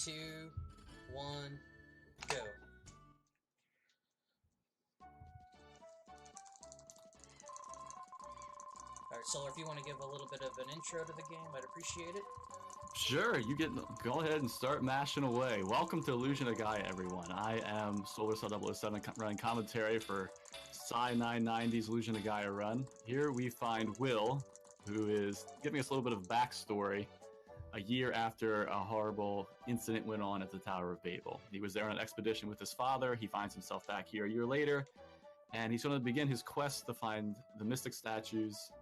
2, 1, go. Alright, Solar, if you want to give a little bit of an intro to the game, I'd appreciate it. Sure, go ahead and start mashing away. Welcome to Illusion of Gaia, everyone. I am Solar Cell 007 running commentary for Sye990's Illusion of Gaia run. Here we find Will, who is giving us a little bit of backstory a year after a horrible incident went on at the Tower of Babel. He was there on an expedition with his father. He finds himself back here a year later, and he's going to begin his quest to find the mystic statues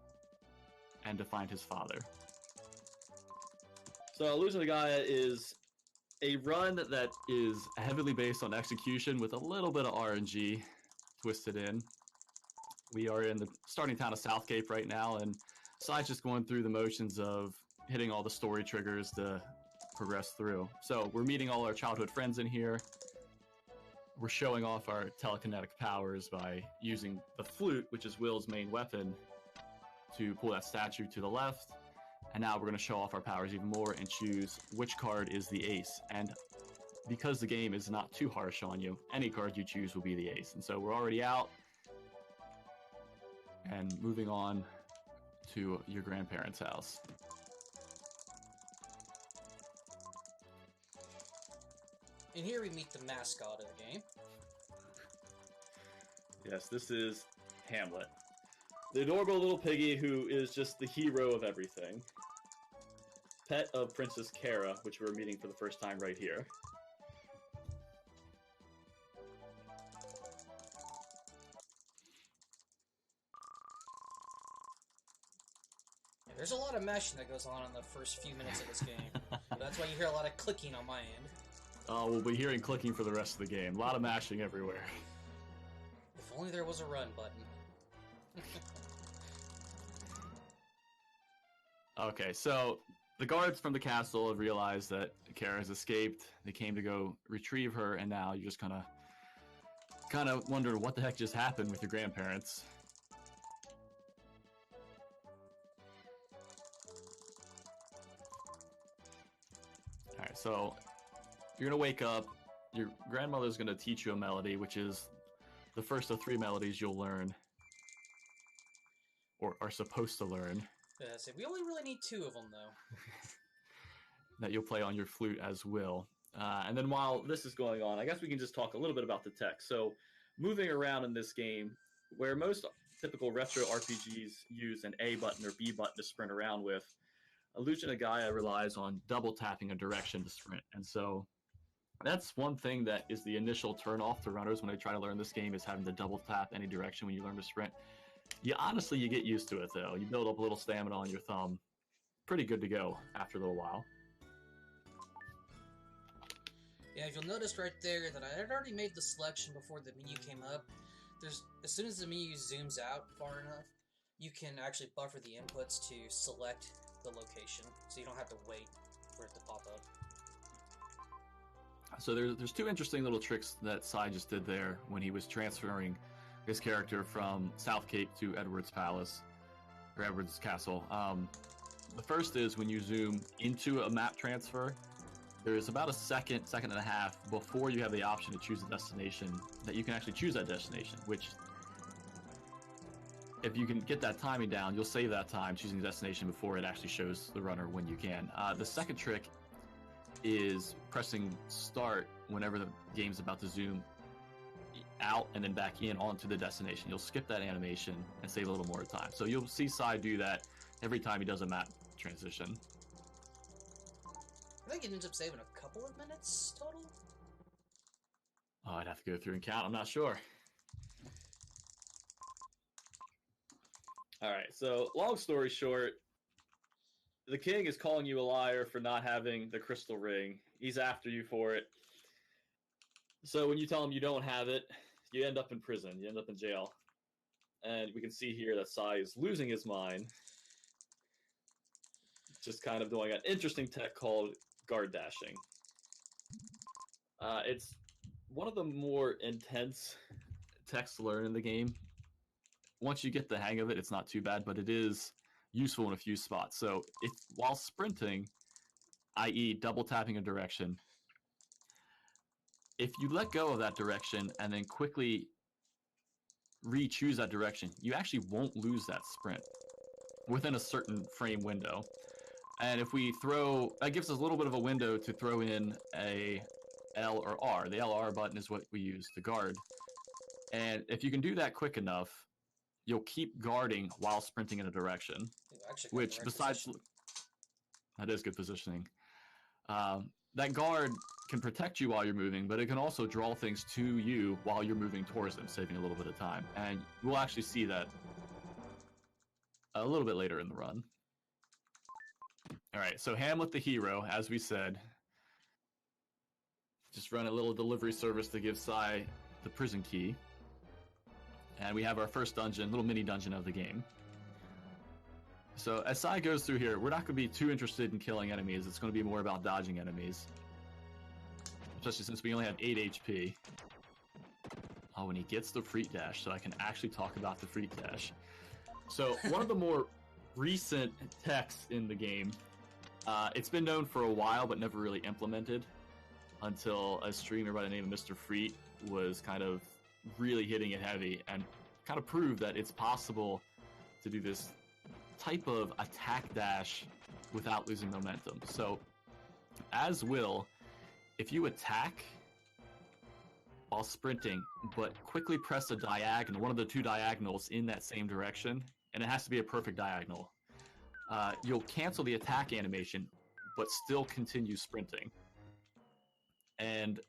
and to find his father. So Illusion of Gaia is a run that is heavily based on execution with a little bit of RNG twisted in. We are in the starting town of Southcape right now, and Sye's just going through the motions of hitting all the story triggers to progress through. So we're meeting all our childhood friends in here. We're showing off our telekinetic powers by using the flute, which is Will's main weapon, to pull that statue to the left. And now we're going to show off our powers even more and choose which card is the ace. And because the game is not too harsh on you, any card you choose will be the ace. And so we're already out and moving on to your grandparents' house. And here we meet the mascot of the game. Yes, this is Hamlet. The adorable little piggy who is just the hero of everything. Pet of Princess Kara, which we're meeting for the first time right here. Yeah, there's a lot of mashing that goes on in the first few minutes of this game. That's why you hear a lot of clicking on my end. Oh, we'll be hearing clicking for the rest of the game. A lot of mashing everywhere. If only there was a run button. Okay, so the guards from the castle have realized that Kara has escaped. They came to go retrieve her, and now you're just kind of wondering what the heck just happened with your grandparents. Alright, so you're going to wake up. Your grandmother's going to teach you a melody, which is the first of 3 melodies you'll learn, or are supposed to learn. So we only really need 2 of them, though. That you'll play on your flute as Will. And then while this is going on, I guess we can just talk a little bit about the tech. So moving around in this game, where most typical retro RPGs use an A button or B button to sprint around with, Illusion of Gaia relies on double tapping a direction to sprint. And so that's one thing that is the initial turn-off to runners when they try to learn this game, is having to double tap any direction when you learn to sprint. You get used to it, though. You build up a little stamina on your thumb. Pretty good to go after a little while. Yeah, if you'll notice right there that I had already made the selection before the menu came up. As soon as the menu zooms out far enough, you can actually buffer the inputs to select the location, so you don't have to wait for it to pop up. So there's 2 interesting little tricks that Sye just did there when he was transferring his character from Southcape to Edward's Palace, or Edward's Castle. The first is when you zoom into a map transfer, there's about a second and a half before you have the option to choose a destination that you can actually choose that destination, which, if you can get that timing down, you'll save that time choosing the destination before it actually shows the runner when you can. The second trick is pressing start whenever the game's about to zoom out and then back in onto the destination. You'll skip that animation and save a little more time. So you'll see Sye do that every time he does a map transition. I think it ends up saving a couple of minutes total. Oh, I'd have to go through and count. I'm not sure. Alright, so long story short, the king is calling you a liar for not having the crystal ring. He's after you for it. So when you tell him you don't have it, you end up in prison. You end up in jail. And we can see here that Sye is losing his mind. Just kind of doing an interesting tech called guard dashing. It's one of the more intense techs to learn in the game. Once you get the hang of it, it's not too bad, but it is useful in a few spots. So while sprinting, i.e. double tapping a direction, if you let go of that direction and then quickly re-choose that direction, you actually won't lose that sprint within a certain frame window. And if we throw, that gives us a little bit of a window to throw in a L or R. The L or R button is what we use to guard. And if you can do that quick enough, you'll keep guarding while sprinting in a direction. Which, besides, that is good positioning. That guard can protect you while you're moving, but it can also draw things to you while you're moving towards them, saving a little bit of time. And we'll actually see that a little bit later in the run. All right, so Hamlet the hero, as we said, just run a little delivery service to give Sye the prison key. And we have our first dungeon, little mini dungeon of the game. So as Sye goes through here, we're not going to be too interested in killing enemies. It's going to be more about dodging enemies. Especially since we only have 8 HP. Oh, when he gets the Freak Dash, so I can actually talk about the Freak Dash. So one of the more recent techs in the game, it's been known for a while but never really implemented until a streamer by the name of Mr. Freet was kind of really hitting it heavy and kind of proved that it's possible to do this type of attack dash without losing momentum. So, as Will, if you attack while sprinting, but quickly press a diagonal, one of the two diagonals in that same direction, and it has to be a perfect diagonal, you'll cancel the attack animation, but still continue sprinting. And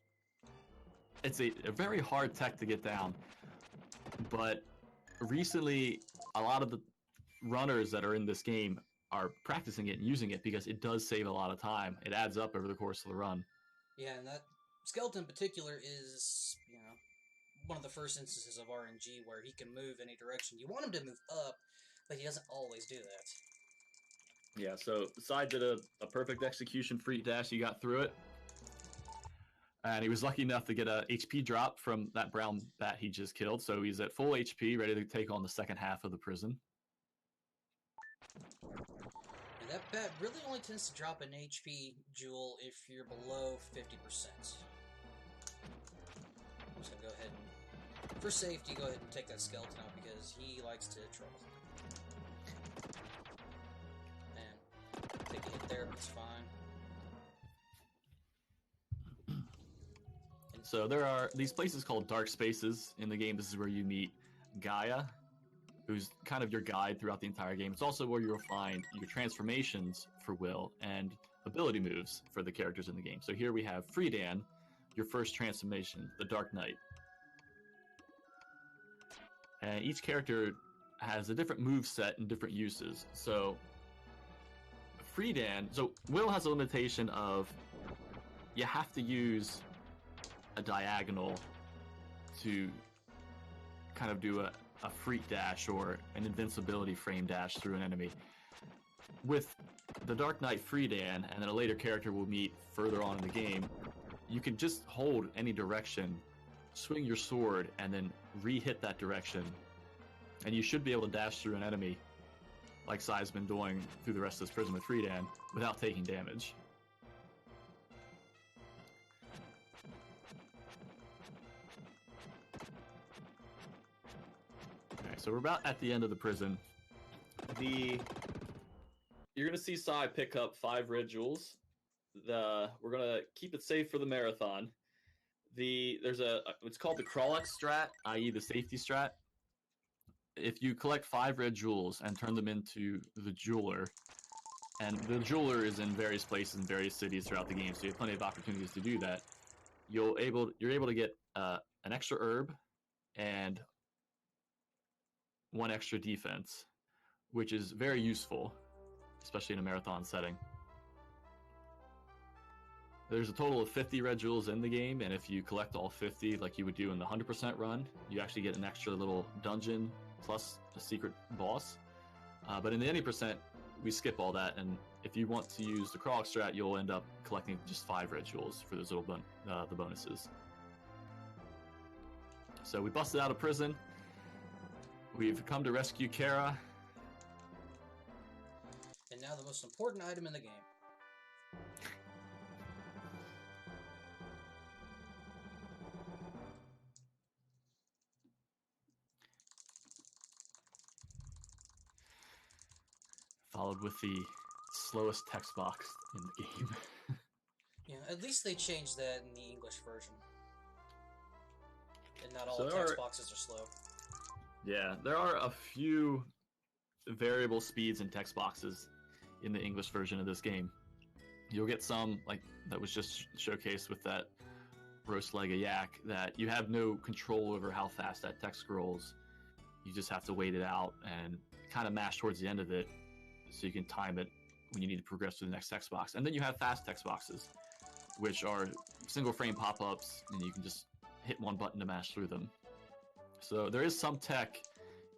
it's a very hard tech to get down, but recently a lot of the runners that are in this game are practicing it and using it because it does save a lot of time. It adds up over the course of the run. Yeah, and that skeleton in particular is, one of the first instances of RNG where he can move any direction. You want him to move up, but he doesn't always do that. Yeah, so Sye did a perfect execution Freak Dash. He got through it. And he was lucky enough to get a HP drop from that brown bat he just killed. So he's at full HP, ready to take on the second half of the prison. And that bat really only tends to drop an HP jewel if you're below 50%. I'm just going to go ahead and, for safety, go ahead and take that skeleton out because he likes to troll. And take a hit there, but it's fine. So there are these places called dark spaces in the game. This is where you meet Gaia, who's kind of your guide throughout the entire game. It's also where you'll find your transformations for Will and ability moves for the characters in the game. So here we have Friedan, your first transformation, the Dark Knight. And each character has a different move set and different uses. So Friedan, so Will has a limitation of you have to use a diagonal to kind of do a freak dash or an invincibility frame dash through an enemy. With the Dark Knight Friedan, and then a later character we'll meet further on in the game, you can just hold any direction, swing your sword, and then re-hit that direction. And you should be able to dash through an enemy, like Sye's been doing through the rest of this prison with Friedan, without taking damage. So we're about at the end of the prison. You're gonna see Sye pick up 5 red jewels. We're gonna keep it safe for the marathon. There's it's called the Krollex strat, i.e. the safety strat. If you collect 5 red jewels and turn them into the jeweler, and the jeweler is in various places in various cities throughout the game, so you have plenty of opportunities to do that. You're able to get an extra herb and 1 extra defense, which is very useful, especially in a marathon setting. There's a total of 50 red jewels in the game, and if you collect all 50 like you would do in the 100% run, you actually get an extra little dungeon plus a secret boss. But in the 80%, we skip all that, and if you want to use the Krollex strat, you'll end up collecting just 5 red jewels for those little the bonuses. So we busted out of prison. We've come to rescue Kara. And now the most important item in the game. followed with the slowest text box in the game. Yeah, at least they changed that in the English version. And not all So the text boxes are slow. Yeah, there are a few variable speeds and text boxes in the English version of this game. You'll get some, like that was just showcased with that roast leg of yak, that you have no control over how fast that text scrolls. You just have to wait it out and kind of mash towards the end of it so you can time it when you need to progress to the next text box. And then you have fast text boxes, which are single frame pop-ups, and you can just hit one button to mash through them. So there is some tech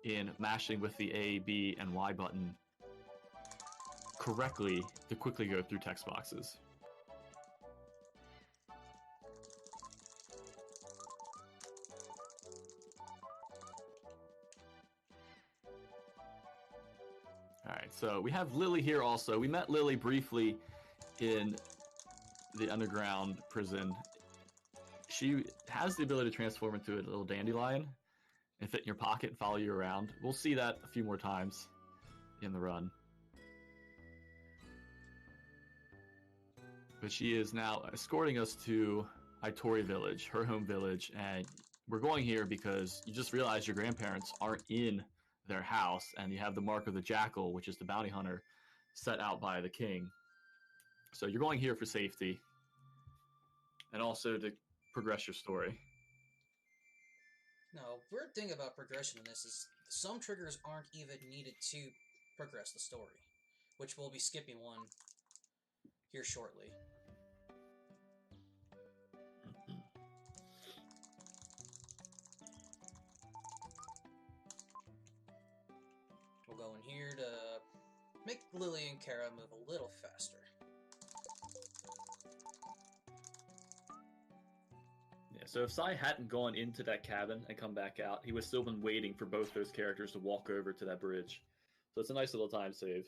in mashing with the A, B, and Y button correctly to quickly go through text boxes. Alright, so we have Lily here also. We met Lily briefly in the underground prison. She has the ability to transform into a little dandelion and fit in your pocket and follow you around. We'll see that a few more times in the run. But she is now escorting us to Itori Village, her home village, and we're going here because you just realized your grandparents aren't in their house, and you have the mark of the jackal, which is the bounty hunter, set out by the king. So you're going here for safety, and also to progress your story. No, weird thing about progression in this is some triggers aren't even needed to progress the story, which we'll be skipping one here shortly. We'll go in here to make Lily and Kara move a little faster. Yeah, so if Sye hadn't gone into that cabin and come back out, he would still been waiting for both those characters to walk over to that bridge. So it's a nice little time save.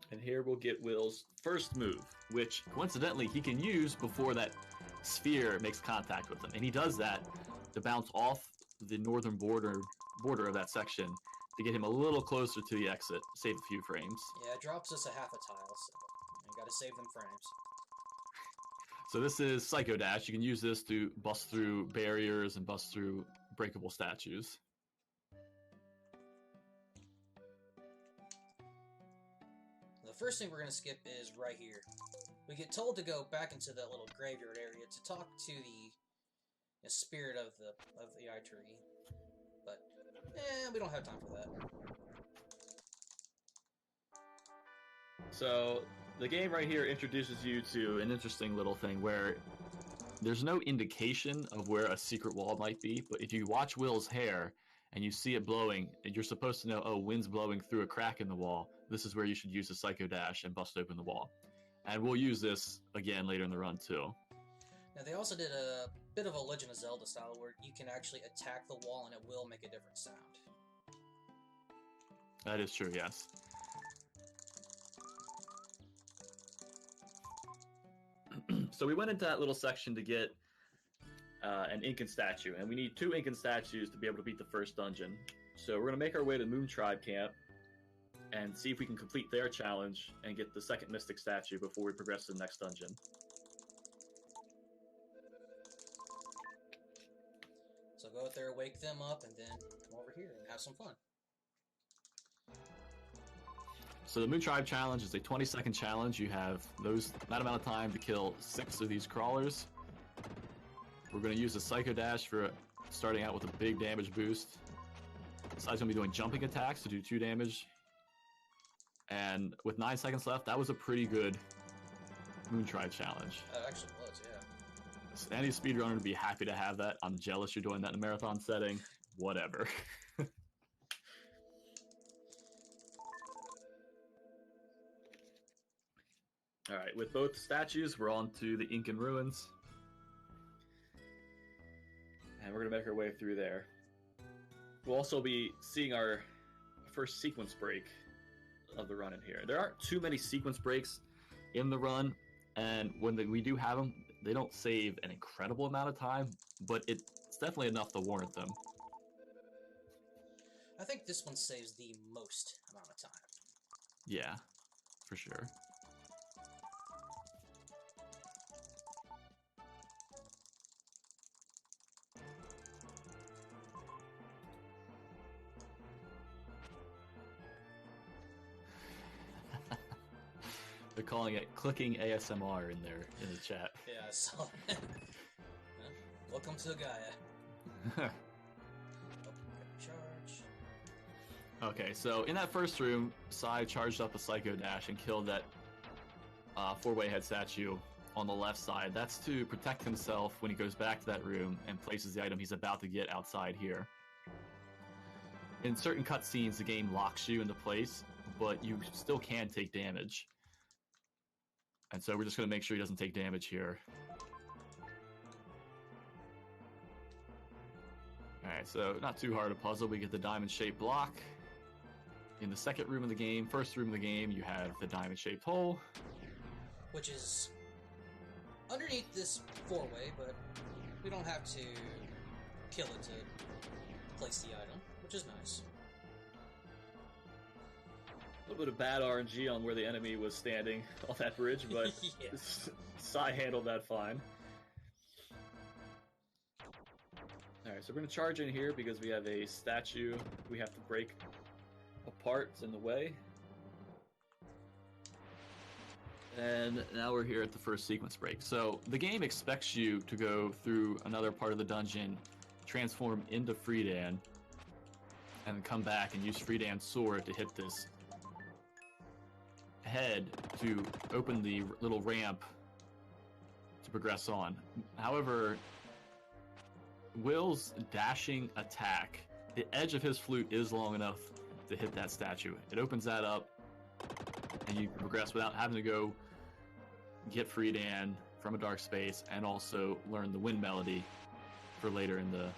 And here we'll get Will's first move, which coincidentally he can use before that sphere makes contact with him. And he does that to bounce off the northern border of that section to get him a little closer to the exit, save a few frames. Yeah, it drops us a half a tile, so you gotta save them frames. So this is Psycho Dash. You can use this to bust through barriers and bust through breakable statues. The first thing we're going to skip is right here. We get told to go back into that little graveyard area to talk to the spirit of the Ituri, but we don't have time for that. So the game right here introduces you to an interesting little thing where there's no indication of where a secret wall might be, but if you watch Will's hair and you see it blowing, you're supposed to know, oh, wind's blowing through a crack in the wall. This is where you should use the Psycho Dash and bust open the wall. And we'll use this again later in the run, too. Now, they also did a bit of a Legend of Zelda style where you can actually attack the wall and it will make a different sound. That is true, yes. So we went into that little section to get an Incan statue, and we need 2 Incan statues to be able to beat the first dungeon. So we're going to make our way to Moon Tribe Camp and see if we can complete their challenge and get the second Mystic statue before we progress to the next dungeon. So go out there, wake them up, and then come over here and have some fun. So the Moon Tribe challenge is a 20-second challenge. You have that amount of time to kill 6 of these crawlers. We're going to use a Psycho Dash for starting out with a big damage boost. Sye's going to be doing jumping attacks to do 2 damage. And with 9 seconds left, that was a pretty good Moon Tribe challenge. That actually was, yeah. So any speedrunner would be happy to have that. I'm jealous you're doing that in a marathon setting. Whatever. Alright, with both statues, we're on to the Incan ruins. And we're going to make our way through there. We'll also be seeing our first sequence break of the run in here. There aren't too many sequence breaks in the run, and when we do have them, they don't save an incredible amount of time, but it's definitely enough to warrant them. I think this one saves the most amount of time. Yeah, for sure. They're calling it clicking ASMR in the chat. Yeah, I saw that. Welcome to Gaia. Charge. Okay, so in that first room, Sye charged up a Psycho Dash and killed that four-way head statue on the left side. That's to protect himself when he goes back to that room and places the item he's about to get outside here. In certain cutscenes, the game locks you into place, but you still can take damage. And so we're just going to make sure he doesn't take damage here. Alright, so not too hard a puzzle. We get the diamond-shaped block. In the second room of the game, first room of the game, you have the diamond-shaped hole. Which is underneath this four-way, but we don't have to kill it to place the item, which is nice. A little bit of bad RNG on where the enemy was standing on that bridge, but yeah. Sye handled that fine. Alright, so we're going to charge in here because we have a statue we have to break apart. It's in the way. And now we're here at the first sequence break. So the game expects you to go through another part of the dungeon, transform into Friedan, and come back and use Friedan's sword to hit this head to open the little ramp to progress on. However, Will's dashing attack, the edge of his flute is long enough to hit that statue. It opens that up, and you can progress without having to go get Friedan from a dark space and also learn the wind melody for later in the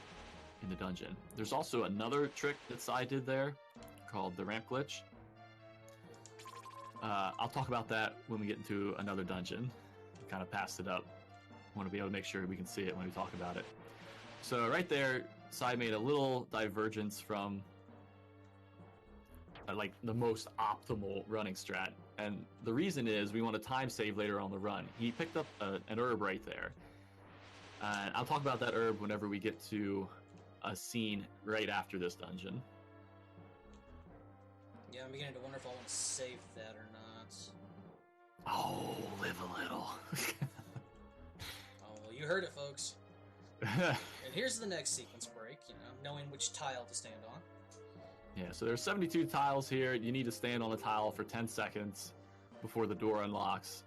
dungeon. There's also another trick that Sye did there called the ramp glitch. I'll talk about that when we get into another dungeon. Kind of passed it up. I want to be able to make sure we can see it when we talk about it. So right there, Sye made a little divergence from like the most optimal running strat. And the reason is we want to time save later on the run. He picked up an herb right there. And I'll talk about that herb whenever we get to a scene right after this dungeon. Yeah, I'm beginning to wonder if I want to save that or not. Oh, live a little. Oh, well, you heard it, folks. And here's the next sequence break, knowing which tile to stand on. Yeah, so there's 72 tiles here. You need to stand on a tile for 10 seconds before the door unlocks.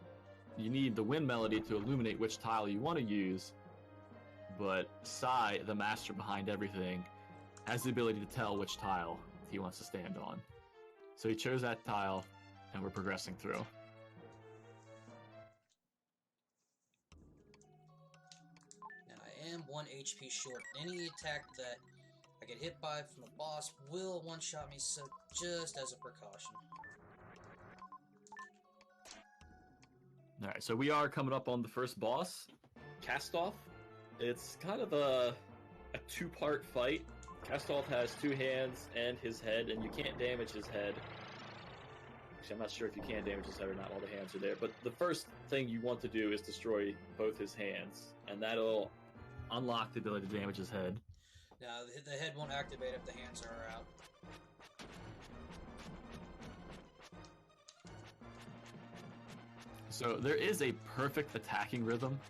You need the wind melody to illuminate which tile you want to use, but Sye, the master behind everything, has the ability to tell which tile he wants to stand on. So he chose that tile, and we're progressing through. Now, I am 1 HP short. Any attack that I get hit by from the boss will one-shot me, so just as a precaution. Alright, so we are coming up on the first boss, Castoff. It's kind of a two-part fight. Castoff has two hands and his head, and you can't damage his head. Actually, I'm not sure if you can damage his head or not. All the hands are there. But the first thing you want to do is destroy both his hands, and that'll unlock the ability to damage his head. Now, the head won't activate if the hands are out. So there is a perfect attacking rhythm.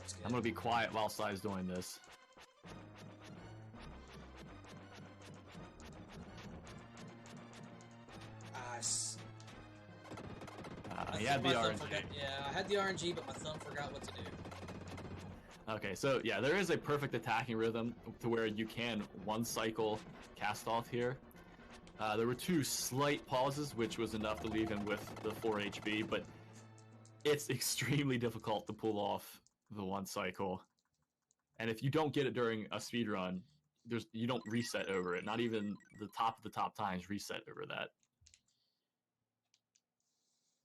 That's good. I'm going to be quiet while Sye's doing this. He had the RNG. Yeah, I had the RNG, but my thumb forgot what to do. Okay, so yeah, there is a perfect attacking rhythm to where you can one cycle Castoff here. There were two slight pauses, which was enough to leave him with the 4 HP, but it's extremely difficult to pull off the one cycle. And if you don't get it during a speed run, you don't reset over it. Not even the top times reset over that.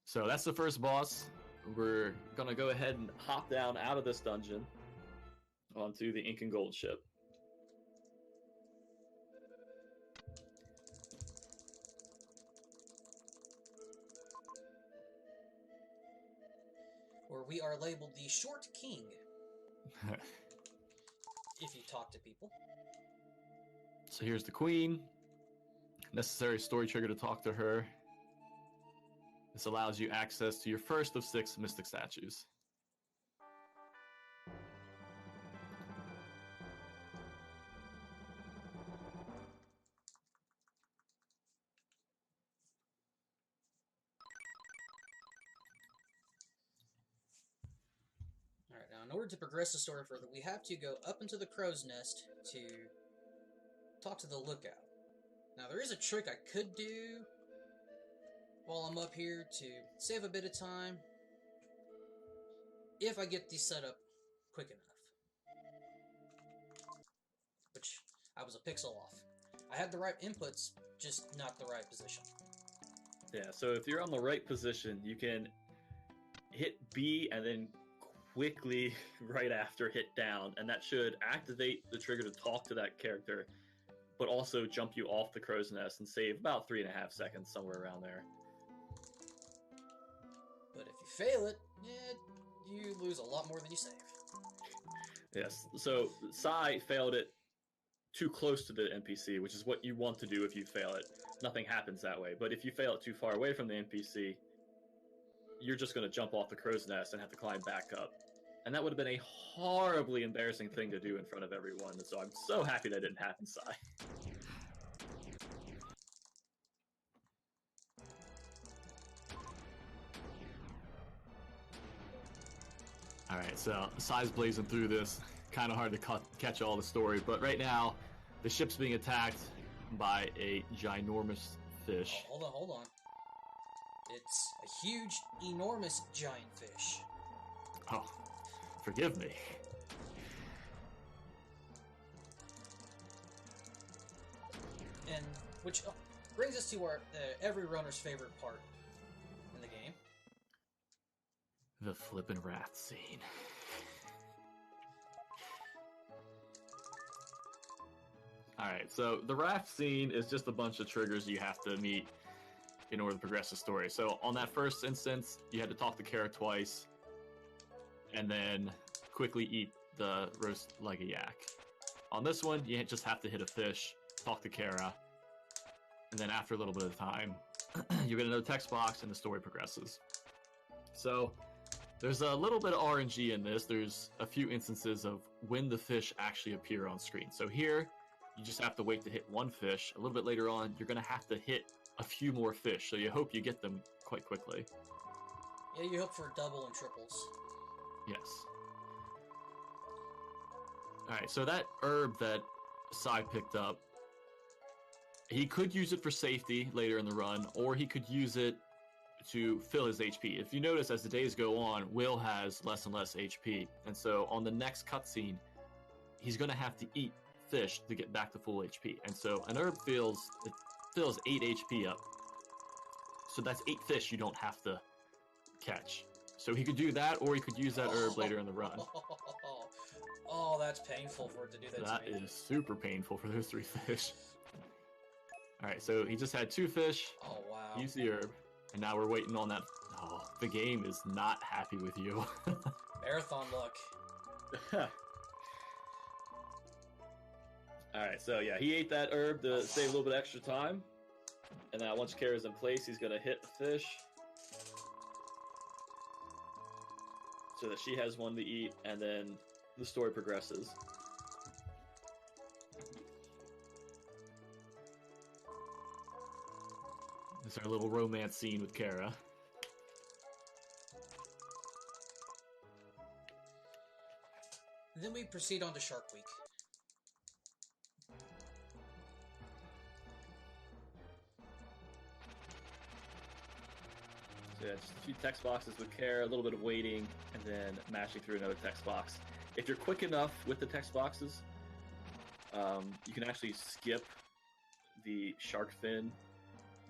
So that's the first boss. We're gonna go ahead and hop down out of this dungeon onto the Ink and Gold ship. where we are labeled the Short King, if you talk to people. So here's the queen. Necessary story trigger to talk to her. This allows you access to your first of 6 mystic statues. Alright, now in order to progress the story further, we have to go up into the crow's nest to talk to the lookout. Now there is a trick I could do while I'm up here to save a bit of time, if I get these set up quick enough. Which, I was a pixel off. I had the right inputs, just not the right position. Yeah, so if you're on the right position, you can hit B and then quickly, right after, hit down, and that should activate the trigger to talk to that character, but also jump you off the crow's nest and save about 3.5 seconds, somewhere around there. But if you fail it, you lose a lot more than you save. Yes, so Sye failed it too close to the NPC, which is what you want to do if you fail it. Nothing happens that way, but if you fail it too far away from the NPC, you're just going to jump off the crow's nest and have to climb back up. And that would have been a horribly embarrassing thing to do in front of everyone, so I'm so happy that didn't happen, Sye. Alright, so Sye's blazing through this. Kind of hard to catch all the story, but right now, the ship's being attacked by a ginormous fish. Oh, hold on. It's a huge, enormous giant fish. Oh, forgive me. And which brings us to our every runner's favorite part in the game. The flippin' raft scene. Alright, so the raft scene is just a bunch of triggers you have to meet in order to progress the story. So on that first instance, you had to talk to Kara twice, and then quickly eat the roast like a yak. On this one, you just have to hit a fish, talk to Kara, and then after a little bit of time, you get another text box and the story progresses. So there's a little bit of RNG in this. There's a few instances of when the fish actually appear on screen. So here, you just have to wait to hit one fish. A little bit later on, you're going to have to hit a few more fish, so you hope you get them quite quickly. Yeah, you hope for double and triples. Yes. Alright, so that herb that Sye picked up, he could use it for safety later in the run, or he could use it to fill his HP. If you notice, as the days go on, Will has less and less HP, and so on the next cutscene, he's going to have to eat fish to get back to full HP. And so an herb fills 8 HP up. So that's 8 fish you don't have to catch. So he could do that, or he could use that herb later in the run. Oh, that's painful for it to do that That to me. is super painful for those 3 fish. Alright, so he just had 2 fish. Oh, wow. Use the herb. And now we're waiting on that. Oh, the game is not happy with you. Marathon luck. Alright, so yeah, he ate that herb to save a little bit of extra time. And now once Kara's in place, he's going to hit the fish. So that she has one to eat, and then the story progresses. This is our little romance scene with Kara. Then we proceed on to Shark Week. So yeah, just a few text boxes with Kara, a little bit of waiting, and then mashing through another text box. If you're quick enough with the text boxes, you can actually skip the shark fin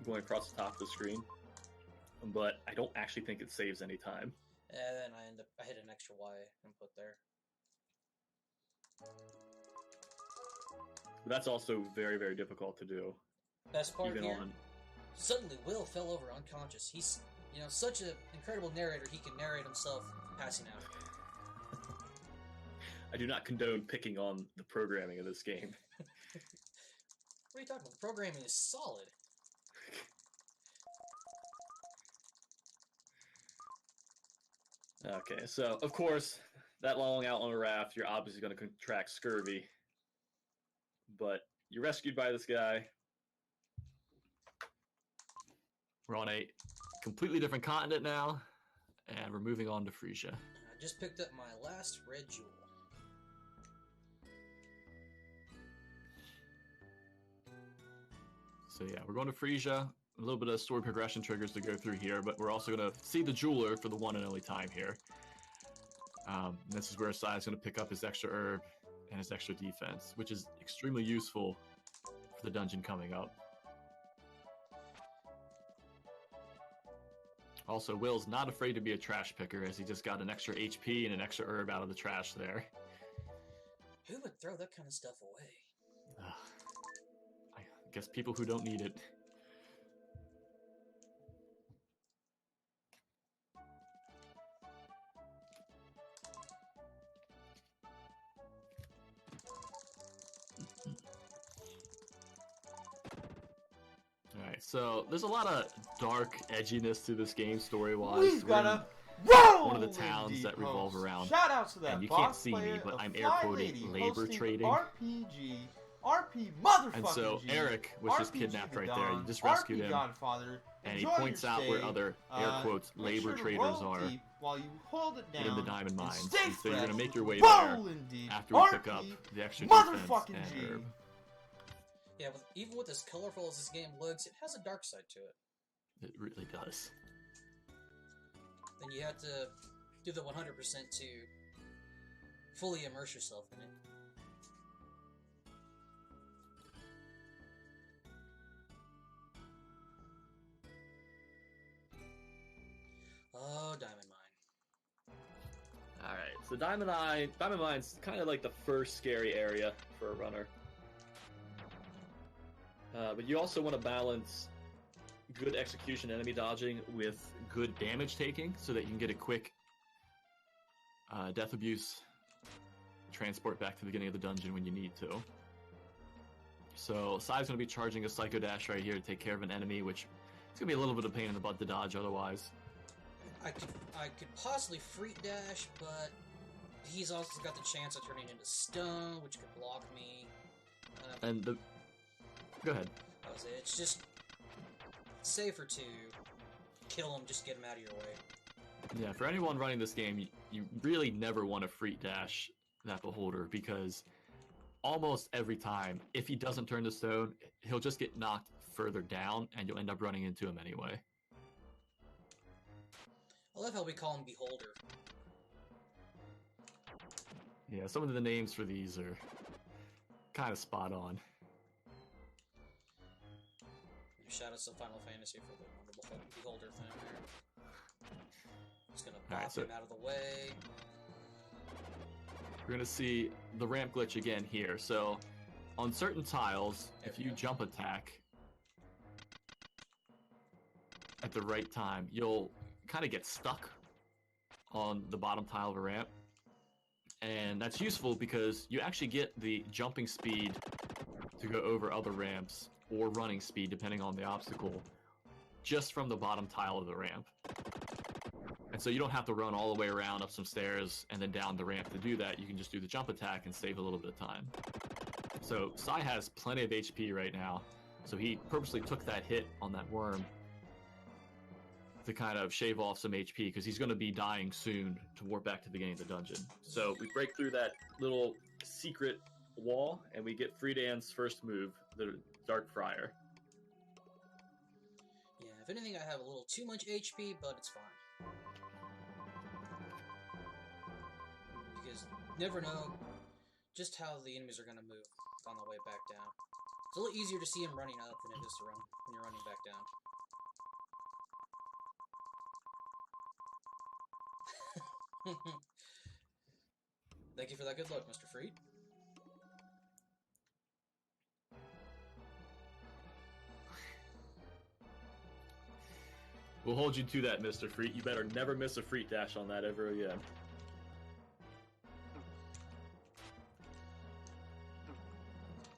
going across the top of the screen. But I don't actually think it saves any time. And then I hit an extra Y input there. But that's also very, very difficult to do. Best part Even here, on... suddenly Will fell over unconscious. You know, such an incredible narrator, he can narrate himself passing out. I do not condone picking on the programming of this game. What are you talking about? The programming is solid. Okay, so, of course, that long out on a raft, you're obviously going to contract scurvy. But you're rescued by this guy. We're on a completely different continent now, and we're moving on to Frisia. I just picked up my last red jewel. So yeah, we're going to Frisia. A little bit of story progression triggers to go through here, but we're also going to see the jeweler for the one and only time here. This is where Sye's going to pick up his extra herb and his extra defense, which is extremely useful for the dungeon coming up. Also, Will's not afraid to be a trash picker, as he just got an extra HP and an extra herb out of the trash there. Who would throw that kind of stuff away? I guess people who don't need it. Alright, so there's a lot of dark edginess to this game story-wise. We've got a one of the towns that revolve around. Shout out to that and you boss can't see me, player, but I'm Fly air quoting Lady, labor hosting trading. RPG, RP motherfucking And so G, Eric was just RPG kidnapped the right there. You Don, just rescued RP him. Godfather. And he Enjoy points your out where stay. other, air quotes, Make labor sure to traders roll are deep while you hold it down in the diamond mines. Stay And so you're going to fresh. make your way Roll there deep. after we pick up the extra defense motherfucking and G. herb. Yeah, even with as colorful as this game looks, it has a dark side to it. It really does. And you have to do the 100% to fully immerse yourself in it. Oh, Diamond Mine. Alright, so Diamond Mine's kind of like the first scary area for a runner. But you also want to balance good execution enemy dodging with good damage taking so that you can get a quick death abuse transport back to the beginning of the dungeon when you need to. So Sye's going to be charging a Psycho Dash right here to take care of an enemy, which it's going to be a little bit of pain in the butt to dodge otherwise. I could possibly Freak Dash, but he's also got the chance of turning into stone, which could block me. Go ahead. That was it. It's just safer to kill him, just get him out of your way. Yeah, for anyone running this game, you really never want to Freak Dash that Beholder, because almost every time, if he doesn't turn to stone, he'll just get knocked further down, and you'll end up running into him anyway. I love how we call him Beholder. Yeah, some of the names for these are kind of spot on. Shout out to Final Fantasy for the Beholder thing there. Just gonna pop Alright, so him out of the way. we're gonna see the ramp glitch again here. So on certain tiles, if you jump attack at the right time, you'll kind of get stuck on the bottom tile of a ramp. And that's useful because you actually get the jumping speed to go over other ramps, or running speed, depending on the obstacle, just from the bottom tile of the ramp. And so you don't have to run all the way around up some stairs and then down the ramp to do that. You can just do the jump attack and save a little bit of time. So Sye has plenty of HP right now, so he purposely took that hit on that worm to kind of shave off some HP, because he's going to be dying soon to warp back to the beginning of the dungeon. So we break through that little secret wall, and we get Friedan's first move, the Dark Friar. Yeah, if anything, I have a little too much HP, but it's fine. Because you never know just how the enemies are going to move on the way back down. It's a little easier to see him running up than it is to run when you're running back down. Thank you for that good luck, Mr. Freed. We'll hold you to that, Mr. Freet. You better never miss a Freet dash on that ever again.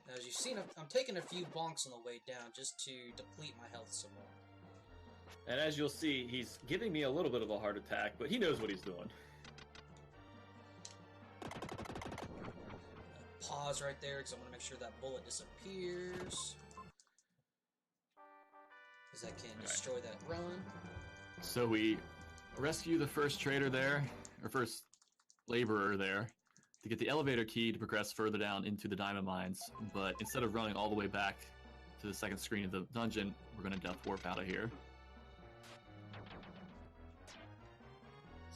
Now, as you've seen, I'm taking a few bonks on the way down just to deplete my health some more. And as you'll see, he's giving me a little bit of a heart attack, but he knows what he's doing. Pause right there because I want to make sure that bullet disappears. Because I can destroy that run. So we rescue the first trader there, or first laborer there, to get the elevator key to progress further down into the diamond mines. But instead of running all the way back to the second screen of the dungeon, we're going to death warp out of here.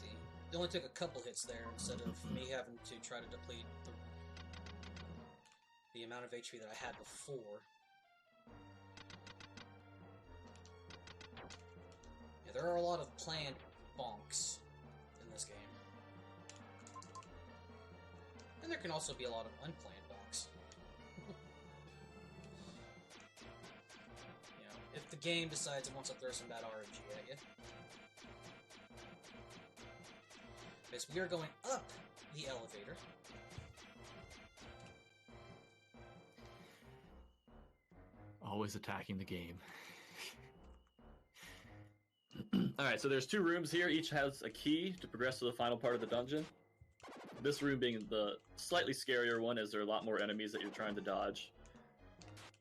See, it only took a couple hits there instead of me having to try to deplete the amount of HP that I had before. Yeah, there are a lot of planned bonks in this game. And there can also be a lot of unplanned bonks. You know, if the game decides it wants to throw some bad RNG at you. Because we are going up the elevator. Always attacking the game. Alright, so there's 2 rooms here. Each has a key to progress to the final part of the dungeon. This room being the slightly scarier one, as there are a lot more enemies that you're trying to dodge.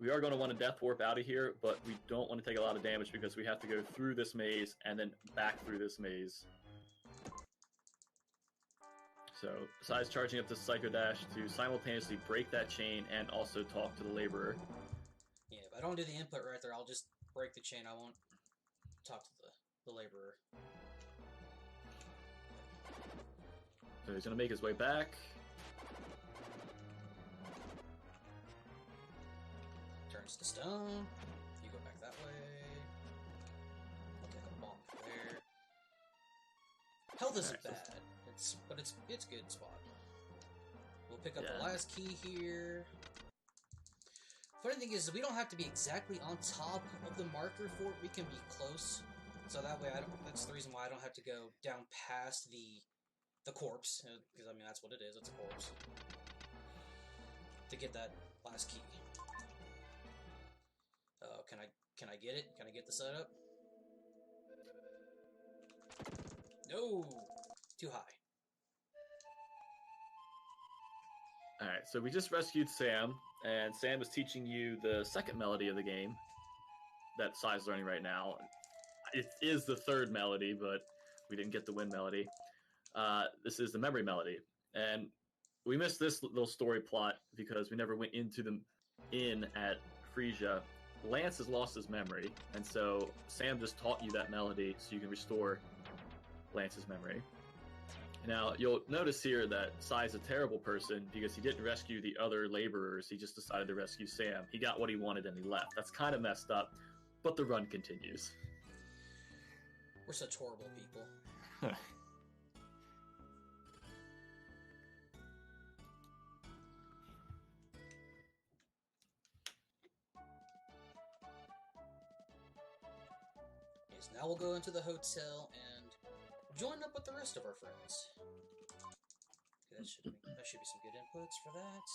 We are going to want to death warp out of here, but we don't want to take a lot of damage because we have to go through this maze and then back through this maze. So, besides charging up the Psycho Dash to simultaneously break that chain and also talk to the laborer. Yeah, if I don't do the input right there, I'll just break the chain. I won't talk to the laborer. So he's going to make his way back. Turns to stone. You go back that way. I'll take a bomb there. Health isn't bad, but it's good spot. We'll pick up the last key here. Funny thing is, we don't have to be exactly on top of the marker for it. We can be close, so that way that's the reason why I don't have to go down past the corpse, because I mean that's what it is. It's a corpse to get that last key. Can I get it? Can I get the setup? No, too high. Alright, so we just rescued Sam, and Sam is teaching you the second melody of the game that Sye's learning right now. It is the third melody, but we didn't get the win melody. This is the memory melody, and we missed this little story plot because we never went into the inn at Frisia. Lance has lost his memory, and so Sam just taught you that melody so you can restore Lance's memory. Now, you'll notice here that Sye's a terrible person because he didn't rescue the other laborers. He just decided to rescue Sam. He got what he wanted and he left. That's kind of messed up, but the run continues. We're such horrible people. Yes, now we'll go into the hotel and join up with the rest of our friends. Okay, that should be some good inputs for that.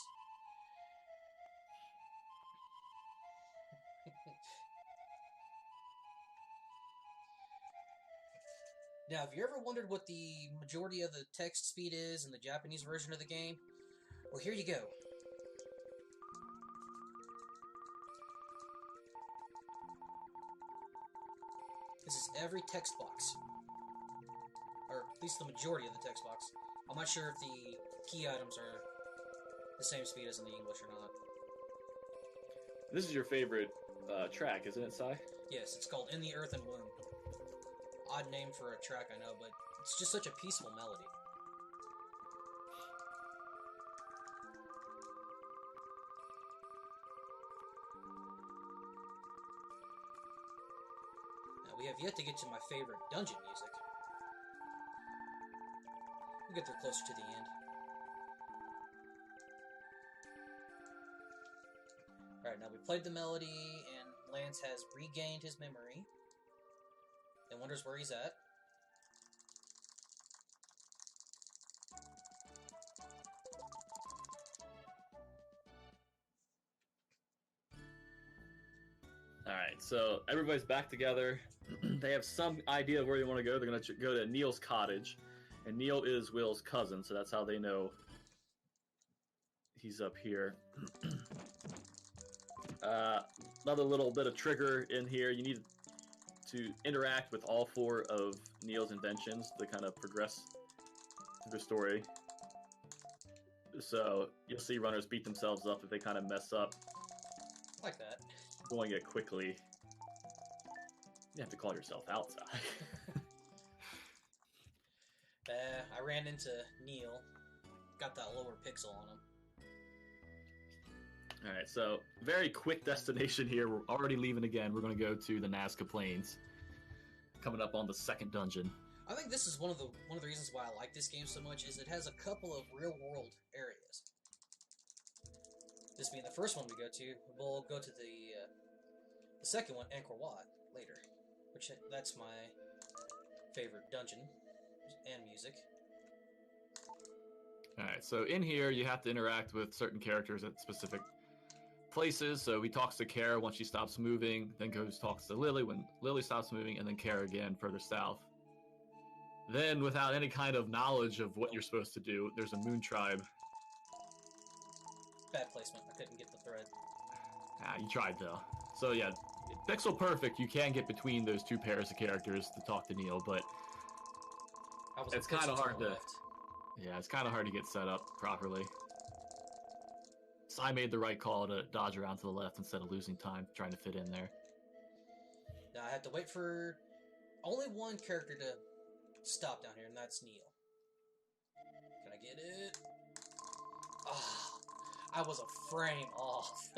Now, have you ever wondered what the majority of the text speed is in the Japanese version of the game? Well, here you go. This is every text box. Or at least the majority of the text box. I'm not sure if the key items are the same speed as in the English or not. This is your favorite track, isn't it, Sye? Yes, it's called In the Earthen Womb. Odd name for a track, I know, but it's just such a peaceful melody. Now, we have yet to get to my favorite dungeon music. We'll get there closer to the end. Alright, now we played the melody, and Lance has regained his memory. and wonders where he's at. Alright, so everybody's back together. They have some idea of where they want to go. They're going to go to Neil's cottage. And Neil is Will's cousin, so that's how they know he's up here. Another little bit of trigger in here. You need to interact with all 4 of Neil's inventions to kind of progress through the story. So you'll see runners beat themselves up if they kind of mess up. Like that. Going it quickly. You have to call yourself out, Sye. I ran into Neil. Got that lower pixel on him. Alright, so very quick destination here. We're already leaving again. We're going to go to the Nazca Plains. Coming up on the 2nd dungeon. I think this is one of the reasons why I like this game so much, is it has a couple of real-world areas. This being the first one we go to, we'll go to the second one, Angkor Wat, later. Which, that's my favorite dungeon and music. Alright, so in here you have to interact with certain characters at specific places. So he talks to Kara once she stops moving, then talks to Lily when Lily stops moving, and then Kara again further south. Then, without any kind of knowledge of what you're supposed to do, there's a moon tribe. Bad placement. I couldn't get the thread. Ah, you tried though. So yeah, pixel perfect, you can get between those 2 pairs of characters to talk to Neil, but it's kind of hard to... Yeah, it's kind of hard to get set up properly. Sye made the right call to dodge around to the left instead of losing time trying to fit in there. Now I have to wait for only one character to stop down here, and that's Neil. Can I get it? Ah, I was a frame off.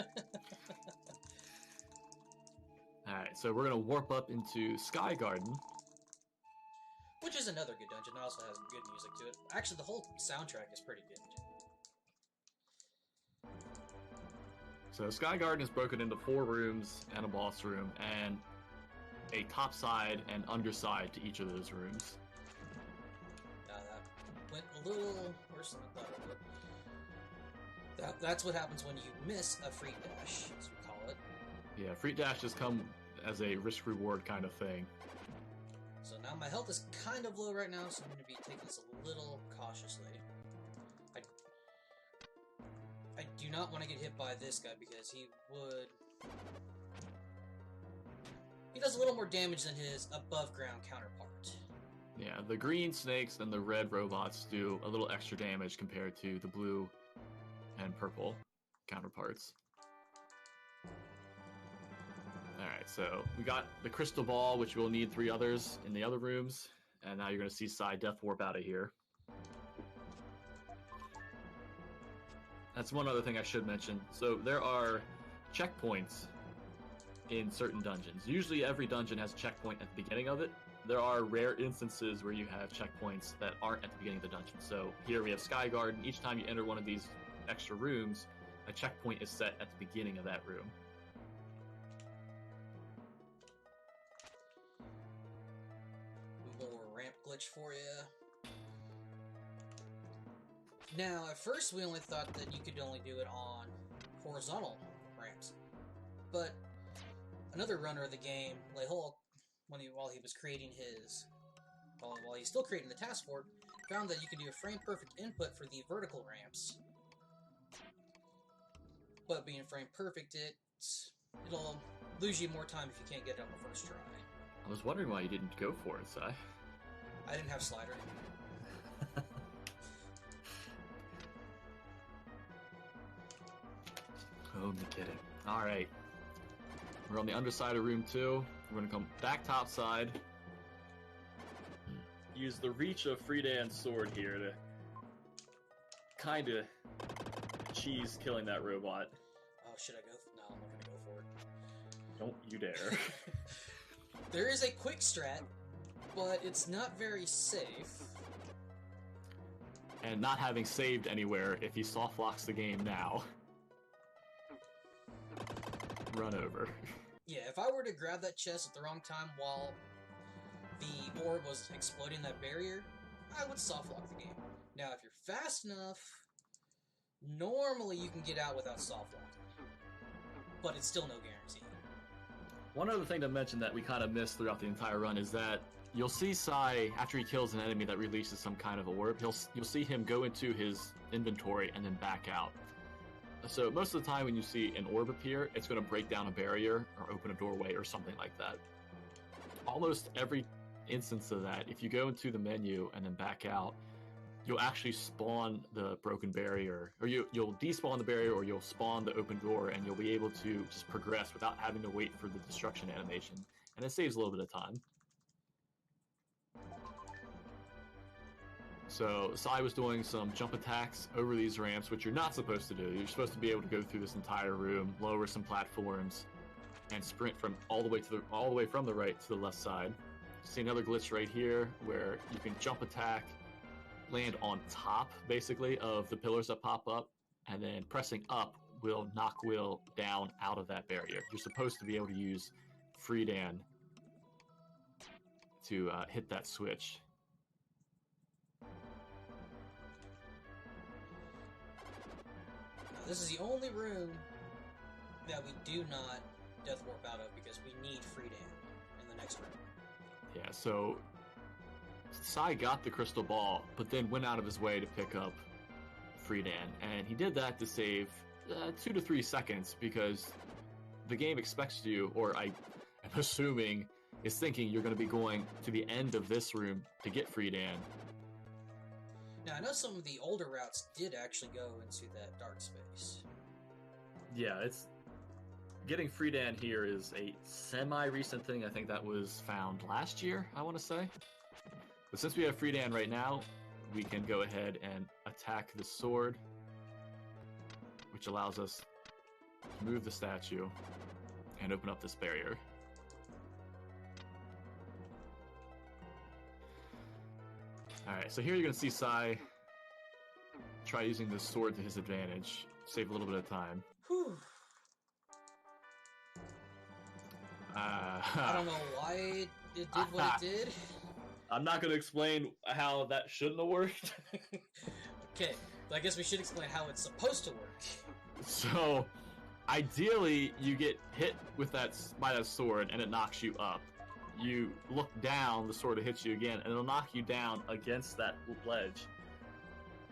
Alright, so we're going to warp up into Sky Garden. Which is another good dungeon. It also has good music to it. Actually, the whole soundtrack is pretty good. So Sky Garden is broken into 4 rooms and a boss room, and a top side and underside to each of those rooms. That went a little worse than I thought it would. That's what happens when you miss a free dash, as we call it. Yeah, free dashes come as a risk-reward kind of thing. So now my health is kind of low right now, so I'm going to be taking this a little cautiously. I do not want to get hit by this guy because he does a little more damage than his above-ground counterpart. Yeah, the green snakes and the red robots do a little extra damage compared to the blue and purple counterparts. Alright, so we got the crystal ball, which we'll need 3 others in the other rooms, and now you're going to see Sye death warp out of here. That's one other thing I should mention. So there are checkpoints in certain dungeons. Usually every dungeon has a checkpoint at the beginning of it. There are rare instances where you have checkpoints that aren't at the beginning of the dungeon. So here we have Sky Garden. Each time you enter one of these extra rooms, a checkpoint is set at the beginning of that room. More ramp glitch for you. Now, at first we only thought that you could only do it on horizontal ramps. But another runner of the game, Lehol, while he was creating while he's still creating the task for it, found that you can do a frame-perfect input for the vertical ramps. But being frame-perfect, it'll lose you more time if you can't get it on the first try. I was wondering why you didn't go for it, Sye. I didn't have slider. Oh, no kidding. Alright. We're on the underside of room 2. We're going to come back topside. Use the reach of Friedan's sword here to kind of cheese killing that robot. Oh, should I go? No, I'm not going to go for it. Don't you dare. There is a quick strat, but it's not very safe. And not having saved anywhere, if he soft locks the game now, run over. Yeah, if I were to grab that chest at the wrong time while the orb was exploding that barrier, I would soft lock the game. Now, if you're fast enough, normally you can get out without soft locking, but it's still no guarantee. One other thing to mention that we kind of missed throughout the entire run is that you'll see Sye, after he kills an enemy that releases some kind of orb, you'll see him go into his inventory and then back out. So most of the time when you see an orb appear, it's going to break down a barrier or open a doorway or something like that. Almost every instance of that, if you go into the menu and then back out, you'll actually spawn the broken barrier, or you'll despawn the barrier, or you'll spawn the open door, and you'll be able to just progress without having to wait for the destruction animation. And it saves a little bit of time. So Sye was doing some jump attacks over these ramps, which you're not supposed to do. You're supposed to be able to go through this entire room, lower some platforms, and sprint from all the way from the right to the left side. See another glitch right here where you can jump attack, land on top basically of the pillars that pop up, and then pressing up will knock Will down out of that barrier. You're supposed to be able to use Freedan to hit that switch. This is the only room that we do not death warp out of because we need Freedan in the next room. Yeah, so Sye got the crystal ball, but then went out of his way to pick up Freedan, and he did that to save 2 to 3 seconds because the game expects you, or I'm assuming, is thinking you're going to be going to the end of this room to get Freedan. Now, I know some of the older routes did actually go into that dark space. Yeah, it's getting Freedan here is a semi-recent thing. I think that was found last year, I want to say. But since we have Freedan right now, we can go ahead and attack the sword, which allows us to move the statue and open up this barrier. Alright, so here you're going to see Sye try using this sword to his advantage, save a little bit of time. Whew. I don't know why it did what it did. I'm not going to explain how that shouldn't have worked. Okay, but I guess we should explain how it's supposed to work. So, ideally, you get hit with by that sword and it knocks you up. You look down, the sword hits you again, and it'll knock you down against that ledge,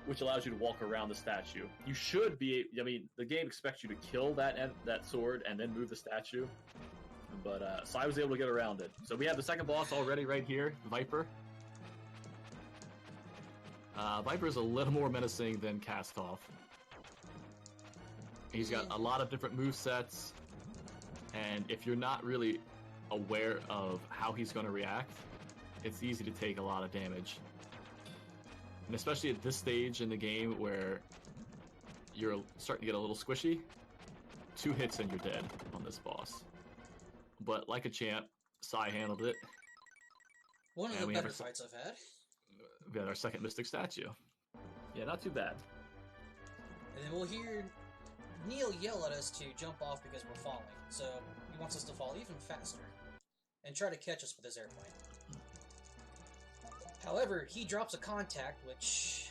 which allows you to walk around the statue. You should be, I mean, the game expects you to kill that sword and then move the statue, but Sye was able to get around it. So we have the second boss already right here, Viper. Viper is a little more menacing than Castoff. He's got a lot of different movesets, and if you're not really aware of how he's going to react, it's easy to take a lot of damage. And especially at this stage in the game where you're starting to get a little squishy, 2 hits and you're dead on this boss. But like a champ, Sye handled it. One of the better fights I've had. We got our second Mystic statue. Yeah, not too bad. And then we'll hear Neil yell at us to jump off because we're falling. So he wants us to fall even faster and try to catch us with his airplane. However, he drops a contact, which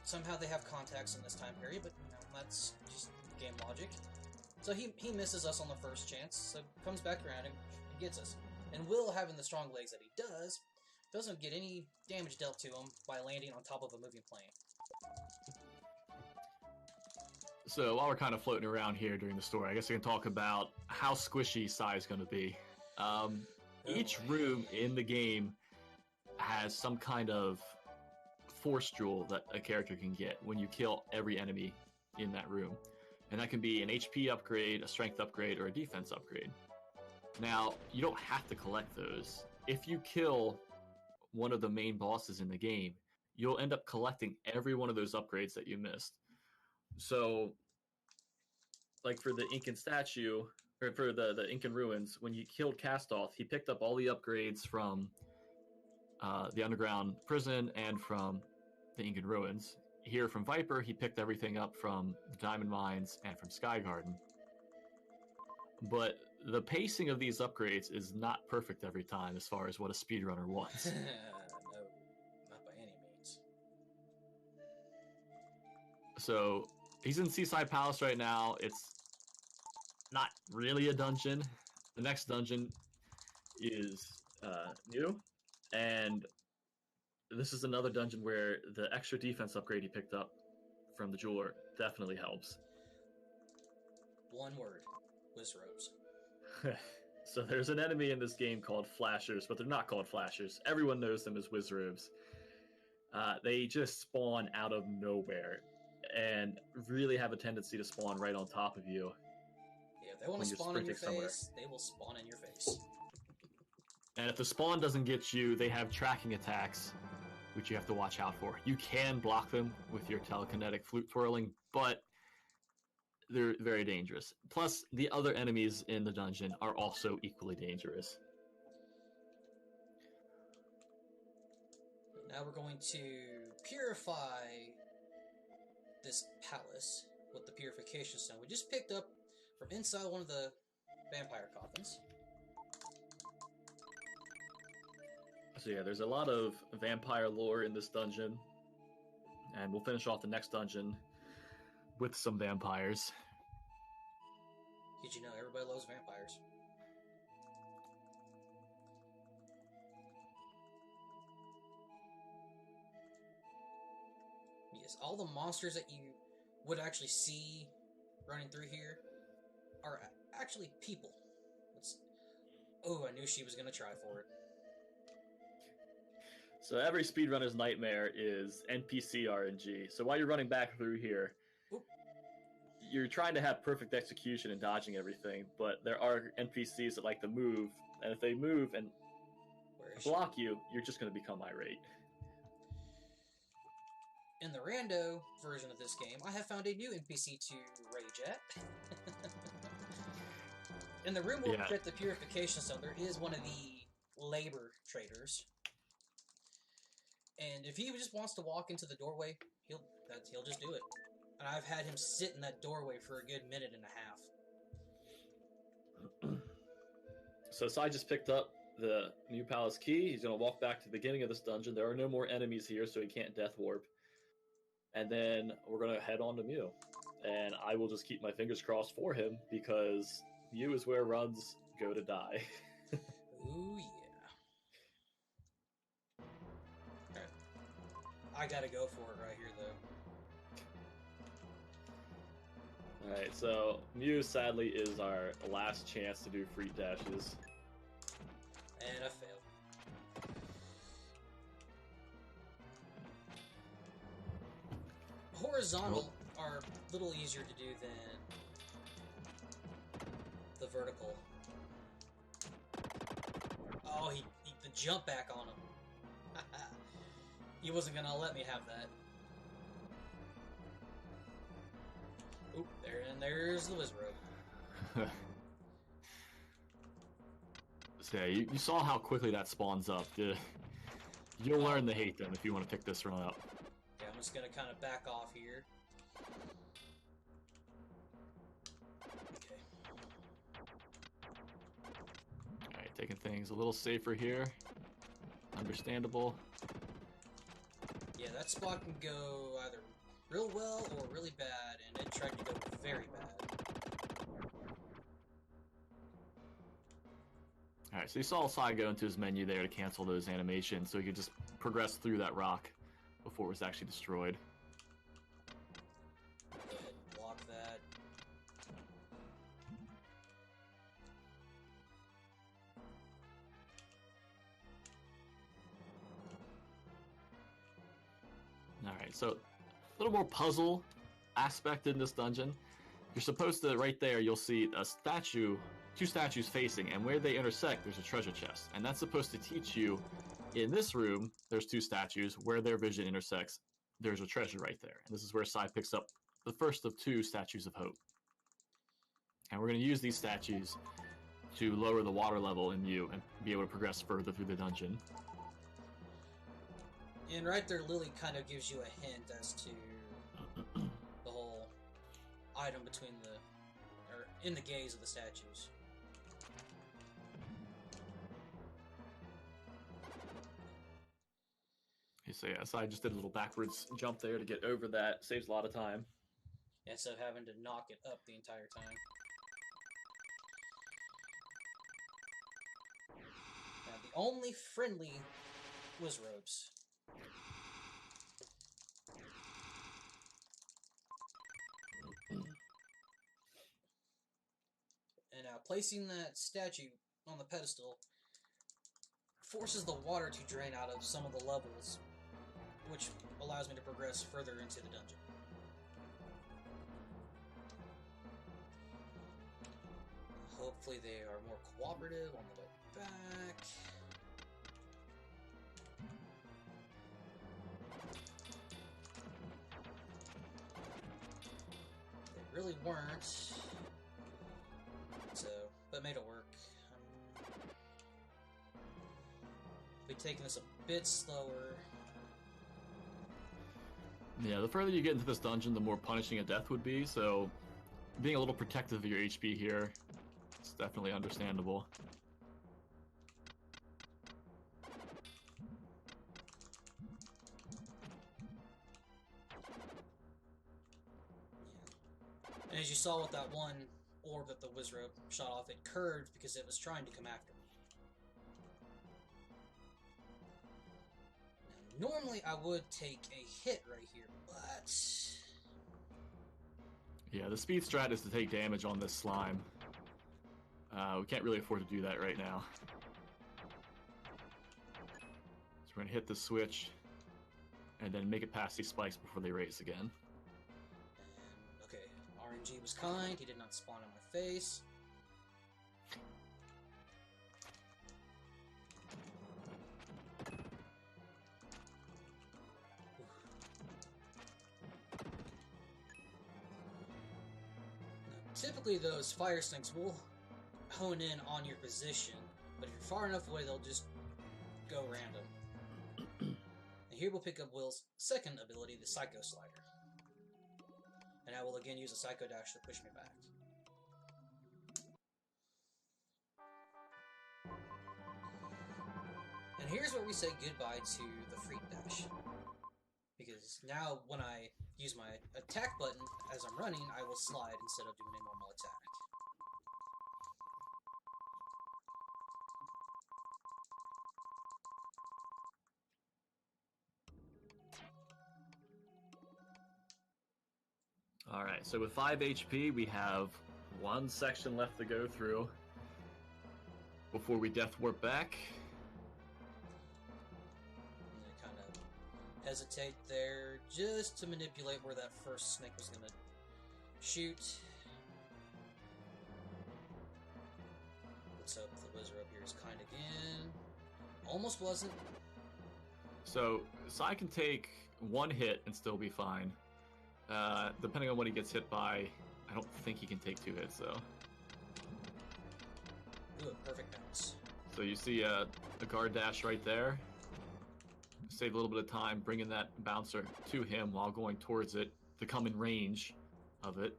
somehow they have contacts in this time period, but you know, that's just game logic. So he misses us on the first chance, so comes back around and gets us. And Will, having the strong legs that he does, doesn't get any damage dealt to him by landing on top of a moving plane. So while we're kind of floating around here during the story, I guess I can talk about how squishy Sye is going to be. Each room in the game has some kind of force jewel that a character can get when you kill every enemy in that room. And that can be an HP upgrade, a strength upgrade, or a defense upgrade. Now, you don't have to collect those. If you kill one of the main bosses in the game, you'll end up collecting every one of those upgrades that you missed. So, like for the Incan statue, or for the Incan ruins, when you killed Castoff, he picked up all the upgrades from the underground prison and from the Incan ruins. Here from Viper, he picked everything up from the diamond mines and from Sky Garden. But the pacing of these upgrades is not perfect every time as far as what a speedrunner wants. No, not by any means. So he's in Seaside Palace right now. It's not really a dungeon. The next dungeon is new, and this is another dungeon where the extra defense upgrade he picked up from the jeweler definitely helps. One word: Wizrobes. So there's an enemy in this game called Flashers, but they're not called Flashers. Everyone knows them as Wizrobes. They just spawn out of nowhere and really have a tendency to spawn right on top of you. Yeah, if they want to spawn in your face, they will spawn in your face. And if the spawn doesn't get you, they have tracking attacks, which you have to watch out for. You can block them with your telekinetic flute twirling, but they're very dangerous. Plus, the other enemies in the dungeon are also equally dangerous. Now we're going to purify this palace with the purification stone we just picked up from inside one of the vampire coffins. So yeah, there's a lot of vampire lore in this dungeon, and we'll finish off the next dungeon with some vampires. Did you know everybody loves vampires? Yes, all the monsters that you would actually see running through here are actually people. Oh, I knew she was going to try for it. So every speedrunner's nightmare is NPC RNG. So while you're running back through here, you're trying to have perfect execution and dodging everything, but there are NPCs that like to move, and if they move and block you, you're just going to become irate. In the rando version of this game, I have found a new NPC to rage at. In the room where we get the purification stone, there is one of the labor traders. And if he just wants to walk into the doorway, he'll just do it. And I've had him sit in that doorway for a good minute and a half. So Sye just picked up the new palace key. He's going to walk back to the beginning of this dungeon. There are no more enemies here, so he can't death warp. And then we're going to head on to Mew. And I will just keep my fingers crossed for him, because Mew is where runs go to die. Ooh, yeah. I gotta go for it right here, though. Alright, so Mew sadly is our last chance to do free dashes. And I failed. Horizontal are a little easier to do than the vertical. Oh, he the jump back on him. He wasn't gonna let me have that. Oop, there's the Wizrobe. So yeah, you saw how quickly that spawns up. You'll learn to hate them if you want to pick this run up. Yeah, I'm just gonna kind of back off here. Okay. Alright, taking things a little safer here. Understandable. Yeah, that spot can go either real well or really bad, and it tried to go very bad. Alright, so you saw Sye go into his menu there to cancel those animations, so he could just progress through that rock before it was actually destroyed. Go ahead and block that. Alright, so a little more puzzle aspect in this dungeon. You're supposed to, right there, you'll see a statue, two statues facing, and where they intersect, there's a treasure chest. And that's supposed to teach you, in this room, there's two statues, where their vision intersects, there's a treasure right there. And this is where Sye picks up the first of two statues of hope. And we're going to use these statues to lower the water level in Mew and be able to progress further through the dungeon. And right there, Lily kind of gives you a hint as to the whole item between in the gaze of the statues. So yeah, so I just did a little backwards jump there to get over that. Saves a lot of time. Instead of having to knock it up the entire time. Now, the only friendly Wizrobes. And now, placing that statue on the pedestal forces the water to drain out of some of the levels, which allows me to progress further into the dungeon. Hopefully they are more cooperative on the way back. They really weren't. So, but made it work. Be taking this a bit slower. Yeah, the further you get into this dungeon, the more punishing a death would be, so being a little protective of your HP here is definitely understandable. And as you saw with that one orb that the Wizrobe shot off, it curved because it was trying to come after me. Now, normally I would take a hit right here, but... Yeah, the speed strat is to take damage on this slime. We can't really afford to do that right now. So we're going to hit the switch and then make it past these spikes before they raise again. And, okay, RNG was kind, he did not spawn on my face. Typically those fire snakes will hone in on your position, but if you're far enough away, they'll just go random. And here we'll pick up Will's second ability, the Psycho Slider. And I will again use a Psycho Dash to push me back. And here's where we say goodbye to the Freak Dash. Because now when I use my attack button as I'm running, I will slide instead of doing a normal attack. Alright, so with 5 HP, we have one section left to go through before we death warp back. Hesitate there just to manipulate where that first snake was going to shoot. Let's hope the wizard up here is kind again. Almost wasn't. So Sye can take one hit and still be fine. Depending on what he gets hit by, I don't think he can take 2 hits though. Ooh, perfect bounce. So you see a guard dash right there. Save a little bit of time bringing that bouncer to him while going towards it to come in range of it.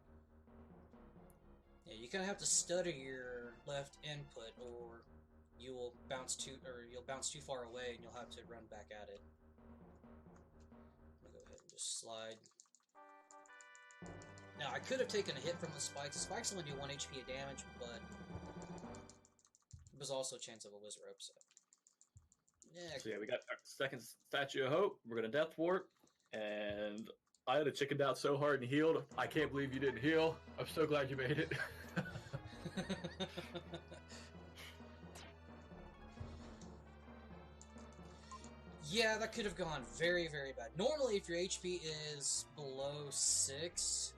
Yeah, you kind of have to stutter your left input, or you'll bounce too far away, and you'll have to run back at it. I'm gonna go ahead and just slide. Now I could have taken a hit from the spikes. The spikes only do 1 HP of damage, but there's also a chance of a wizard rope. So. Yeah. So yeah, we got our second Statue of Hope. We're gonna death warp, and I had a chickened out so hard and healed. I can't believe you didn't heal. I'm so glad you made it. Yeah, that could have gone very, very bad. Normally, if your HP is below 6,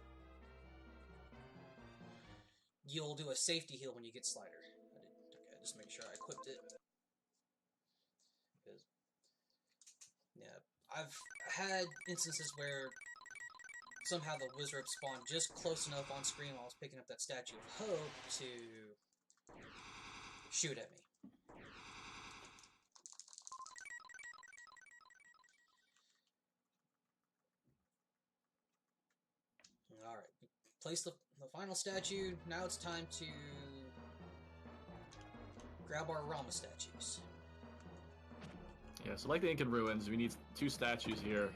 you'll do a safety heal when you get Slider. Okay, just make sure I equipped it. Because, yeah, I've had instances where somehow the wizard spawned just close enough on screen while I was picking up that Statue of Hope to shoot at me. Alright, place the final statue. Now it's time to grab our Rama statues. Yeah, so like the Incan Ruins, we need 2 statues here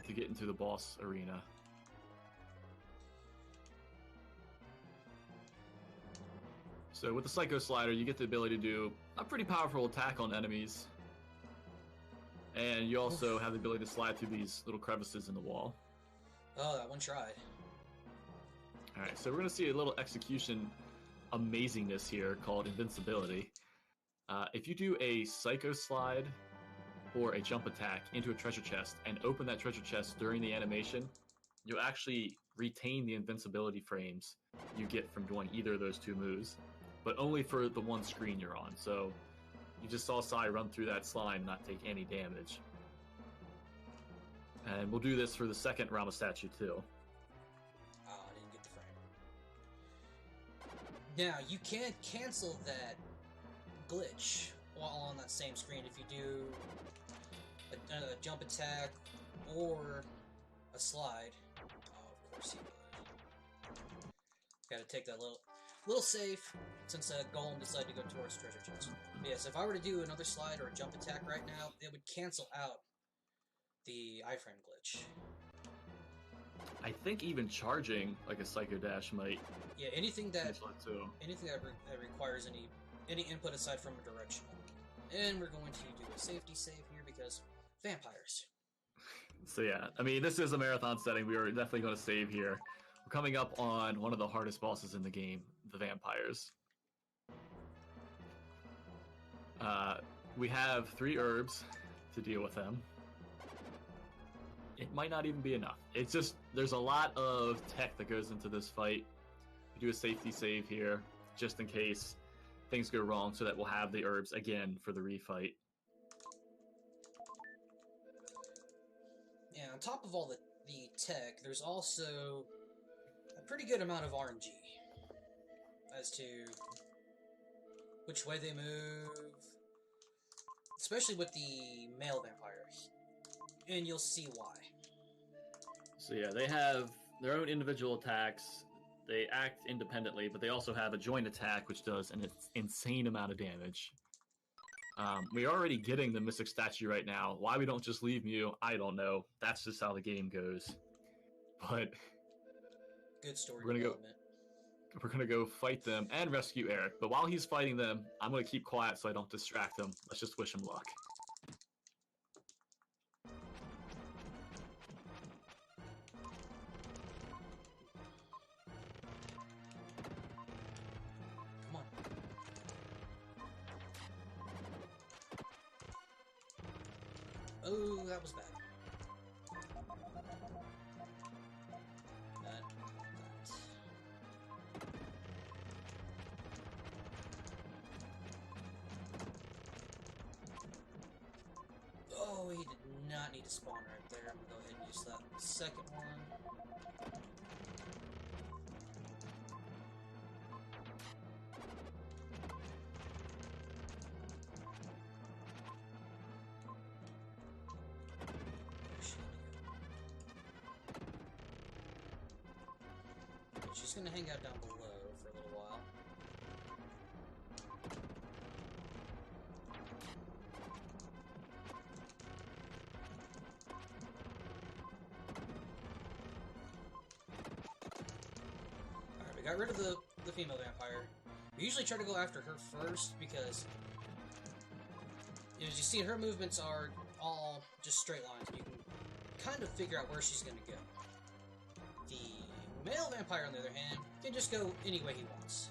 to get into the boss arena. So with the Psycho Slider, you get the ability to do a pretty powerful attack on enemies. And you also have the ability to slide through these little crevices in the wall. Oh, that one tried. Alright, so we're going to see a little execution amazingness here called Invincibility. If you do a Psycho Slide or a jump attack into a treasure chest and open that treasure chest during the animation, you'll actually retain the invincibility frames you get from doing either of those 2 moves, but only for the one screen you're on. So you just saw Sye run through that slime and not take any damage. And we'll do this for the second Rama statue too. Oh, I didn't get the frame. Now, you can cancel that glitch while on that same screen if you do a jump attack or a slide. Oh, of course you would. Gotta take that little safe since Golem decided to go towards treasure chest. But yes, if I were to do another slide or a jump attack right now, it would cancel out the iframe glitch. I think even charging like a Psycho Dash might. Yeah, anything that cancel it too. that requires any input aside from a directional. And we're going to do a safety save here because vampires. So yeah, I mean, this is a marathon setting. We are definitely going to save here. We're coming up on one of the hardest bosses in the game, the vampires. We have 3 herbs to deal with them. It might not even be enough. It's just, there's a lot of tech that goes into this fight. We do a safety save here, just in case things go wrong, so that we'll have the herbs again for the refight. Yeah, on top of all the tech, there's also a pretty good amount of RNG as to which way they move, especially with the male vampires, and you'll see why. So yeah, they have their own individual attacks. They act independently, but they also have a joint attack, which does an insane amount of damage. We're already getting the Mystic Statue right now. Why we don't just leave Mew, I don't know. That's just how the game goes. But good story we're development. We're gonna go fight them and rescue Eric. But while he's fighting them, I'm gonna keep quiet so I don't distract him. Let's just wish him luck. Come on. Oh, that was bad. Oh, he did not need to spawn right there. I'm gonna go ahead and use that second one. She's gonna hang out down below for a little while. Alright, we got rid of the female vampire. We usually try to go after her first because, as you see, her movements are all just straight lines. You can kind of figure out where she's gonna go. The male vampire, on the other hand, can just go any way he wants.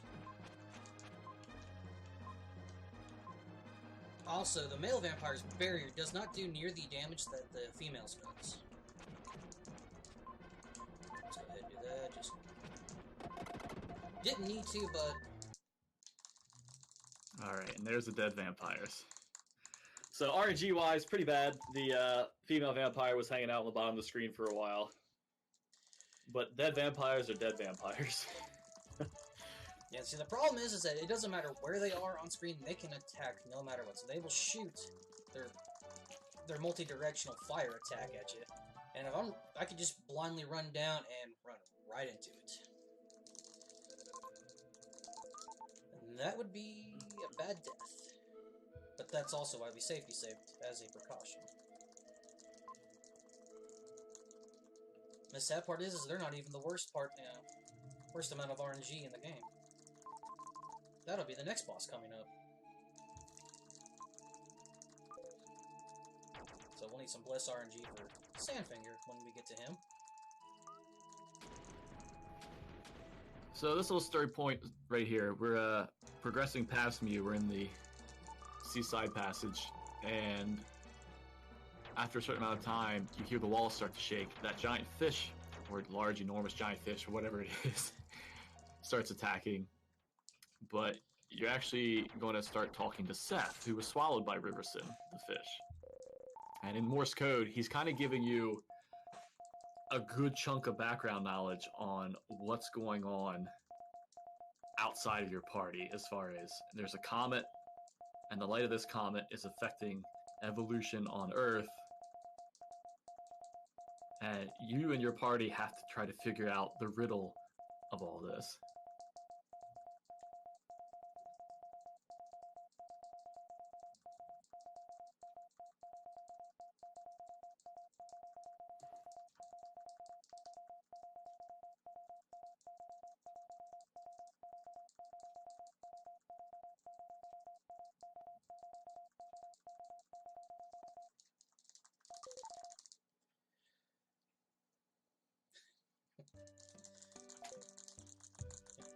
Also, the male vampire's barrier does not do near the damage that the female's does. Let's go ahead and do that. Just didn't need to, but... Alright, and there's the dead vampires. So RNG-wise, pretty bad. The female vampire was hanging out on the bottom of the screen for a while. But dead vampires are dead vampires. Yeah, see, the problem is that it doesn't matter where they are on screen, they can attack no matter what. So they will shoot their multi-directional fire attack at you. And if I could just blindly run down and run right into it. And that would be a bad death. But that's also why we safety saved as a precaution. The sad part is they're not even the worst part, worst amount of RNG in the game. That'll be the next boss coming up. So we'll need some Bliss RNG for Sandfinger when we get to him. So this little story point right here, we're progressing past Mew. We're in the seaside passage, and after a certain amount of time, you hear the walls start to shake. That giant fish, or large, enormous giant fish, or whatever it is, starts attacking. But you're actually going to start talking to Seth, who was swallowed by Riverson, the fish. And in Morse code, he's kind of giving you a good chunk of background knowledge on what's going on outside of your party, as far as there's a comet, and the light of this comet is affecting evolution on Earth, and you and your party have to try to figure out the riddle of all this.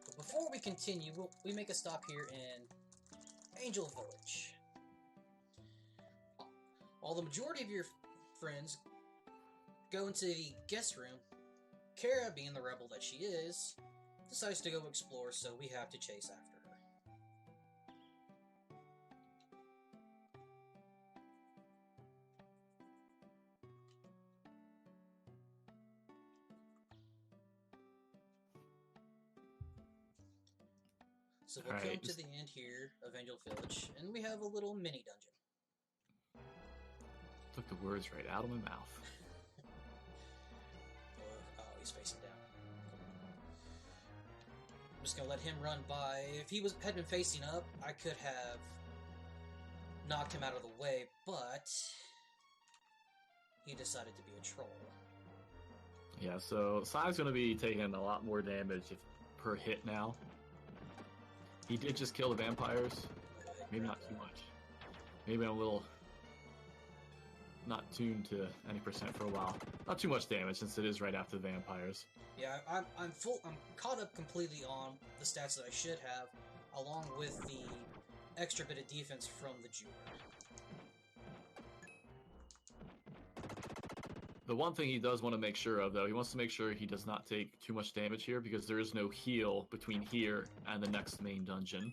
But before we continue, we make a stop here in Angel Village. While the majority of your friends go into the guest room, Kara, being the rebel that she is, decides to go explore, so we have to chase after her. So we'll come to the end here of Angel Village, and we have a little mini dungeon. Took the words right out of my mouth. Oh, he's facing down. I'm just gonna let him run by. If he had been facing up, I could have knocked him out of the way, but he decided to be a troll. Yeah, so Sye's going to be taking a lot more damage per hit now. He did just kill the vampires. Maybe not too much. Maybe I'm a little not tuned to any percent for a while. Not too much damage since it is right after the vampires. Yeah, I'm caught up completely on the stats that I should have, along with the extra bit of defense from the jeweler. The one thing he does want to make sure of, though, he wants to make sure he does not take too much damage here, because there is no heal between here and the next main dungeon.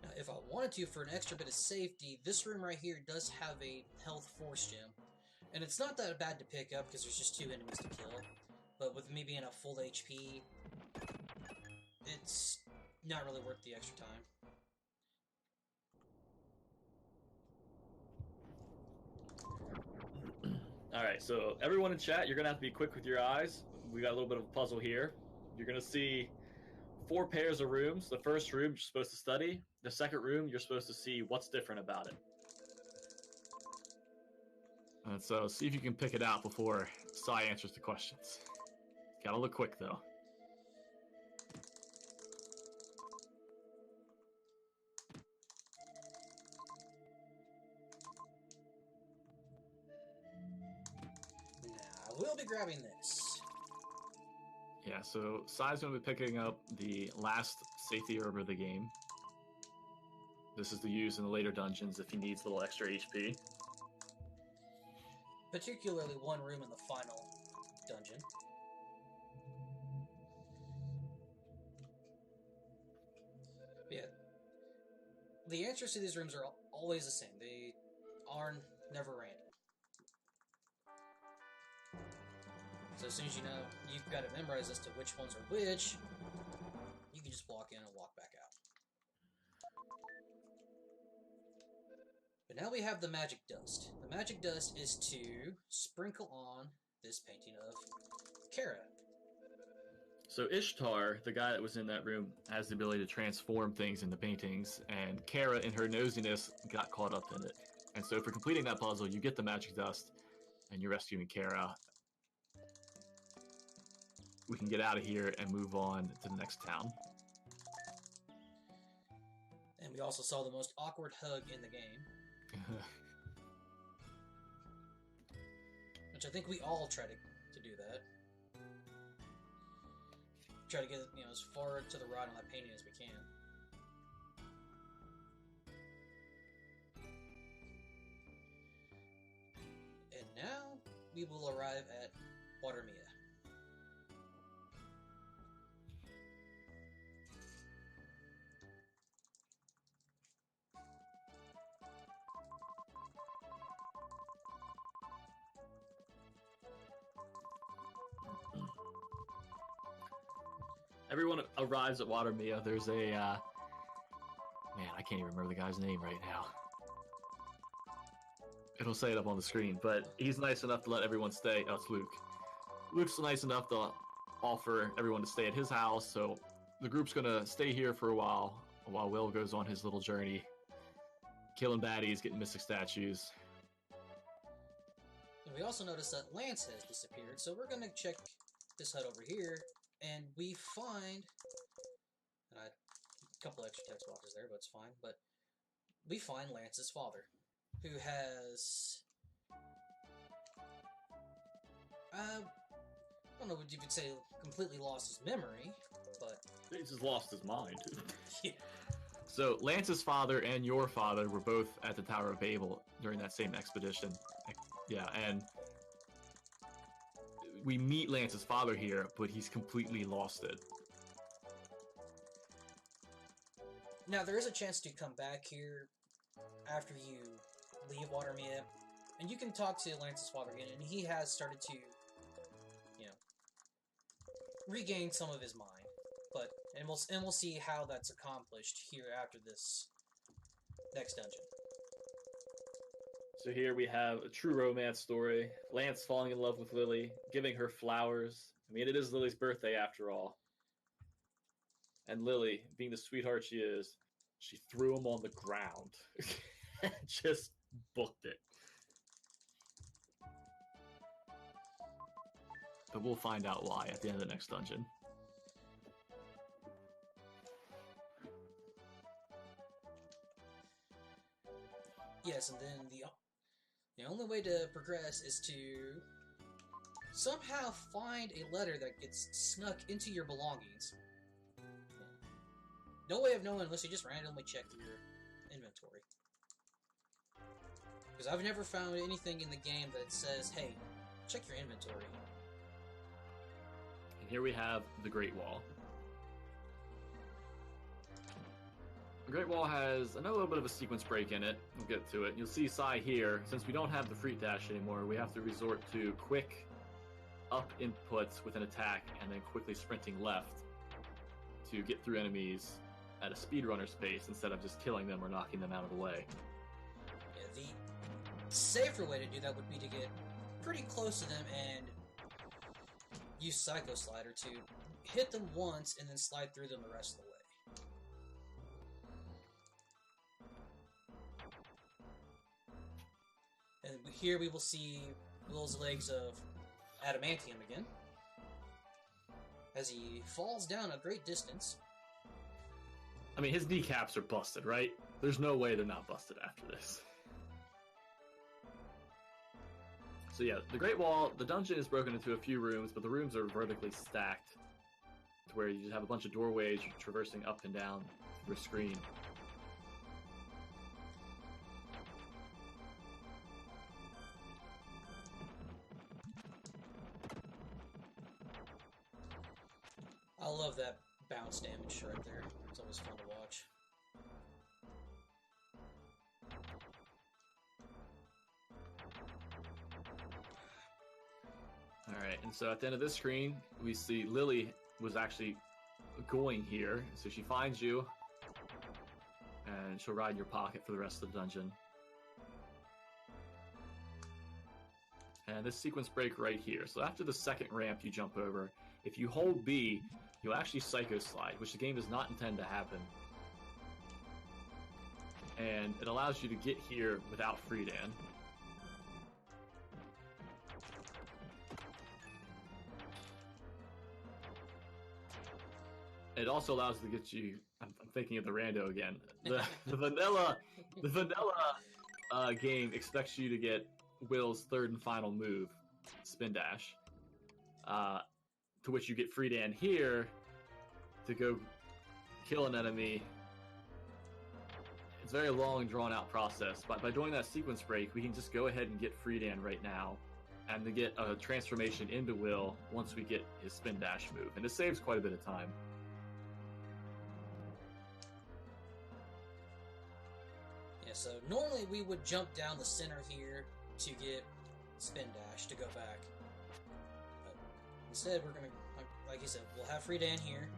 Now, if I wanted to, for an extra bit of safety, this room right here does have a health force gem. And it's not that bad to pick up, because there's just 2 enemies to kill. But with me being at full HP, it's not really worth the extra time. Alright, so everyone in chat, you're going to have to be quick with your eyes. We got a little bit of a puzzle here. You're going to see 4 pairs of rooms. The first room you're supposed to study. The second room you're supposed to see what's different about it. And so see if you can pick it out before Sye answers the questions. Gotta look quick, though. Now, we'll be grabbing this. Yeah, so Sye's going to be picking up the last safety herb of the game. This is to use in the later dungeons if he needs a little extra HP. Particularly one room in the final dungeon. Yeah. The answers to these rooms are always the same. They are never random. So as soon as you know you've got to memorize as to which ones are which, you can just walk in and walk back out. But now we have the magic dust. The magic dust is to sprinkle on this painting of Kara. So Ishtar, the guy that was in that room, has the ability to transform things into paintings, and Kara, in her nosiness, got caught up in it. And so for completing that puzzle, you get the magic dust, and you're rescuing Kara. We can get out of here and move on to the next town. And we also saw the most awkward hug in the game. Which I think we all try to do that. Try to get as far to the right on that painting as we can. And now we will arrive at Watermia. Everyone arrives at Watermia. There's a man, I can't even remember the guy's name right now. It'll say it up on the screen, but he's nice enough to let everyone stay. Oh, it's Luke. Luke's nice enough to offer everyone to stay at his house, so the group's gonna stay here for a while Will goes on his little journey, killing baddies, getting mystic statues. And we also noticed that Lance has disappeared, so we're gonna check this hut over here, and we find a couple extra text boxes there, but it's fine. But we find Lance's father, who has I don't know what you could say, completely lost his memory, but He's just lost his mind. yeah. So Lance's father and your father were both at the Tower of Babel during that same expedition. Yeah, and we meet Lance's father here, but he's completely lost it. Now there is a chance to come back here after you leave Watermia, and you can talk to Lance's father again, and he has started to, regain some of his mind. But we'll see how that's accomplished here after this next dungeon. So here we have a true romance story. Lance falling in love with Lily, giving her flowers. I mean, it is Lily's birthday after all. And Lily, being the sweetheart she is, she threw him on the ground. And just booked it. But we'll find out why at the end of the next dungeon. Yes, and then the only way to progress is to somehow find a letter that gets snuck into your belongings. No way of knowing unless you just randomly check your inventory. Because I've never found anything in the game that says, hey, check your inventory. And here we have the Great Wall. The Great Wall has a little bit of a sequence break in it. We'll get to it. You'll see Sye here. Since we don't have the Freak Dash anymore, we have to resort to quick up inputs with an attack and then quickly sprinting left to get through enemies at a speedrunner's pace instead of just killing them or knocking them out of the way. Yeah, the safer way to do that would be to get pretty close to them and use Psycho Slider to hit them once and then slide through them the rest of the way. And here we will see Will's legs of adamantium again, as he falls down a great distance. I mean, his kneecaps are busted, right? There's no way they're not busted after this. So yeah, the Great Wall, the dungeon is broken into a few rooms, but the rooms are vertically stacked to where you just have a bunch of doorways you're traversing up and down through a screen. I love that bounce damage right there. It's always fun to watch. Alright, and so at the end of this screen, we see Lily was actually going here. So she finds you, and she'll ride in your pocket for the rest of the dungeon. And this sequence break right here. So after the second ramp you jump over, If you hold B, you'll actually Psycho Slide, which the game does not intend to happen. And it allows you to get here without Freedan. It also allows you to get you. I'm thinking of the rando again. The vanilla game expects you to get Will's third and final move, Spin Dash, to which you get Freedan here to go kill an enemy. It's a very long, drawn-out process, but by doing that sequence break, we can just go ahead and get Freedan right now, and to get a transformation into Will once we get his Spin Dash move, and it saves quite a bit of time. Yeah, so normally we would jump down the center here to get Spin Dash to go back. But instead, we're going to, like you said, we'll have Freedan here,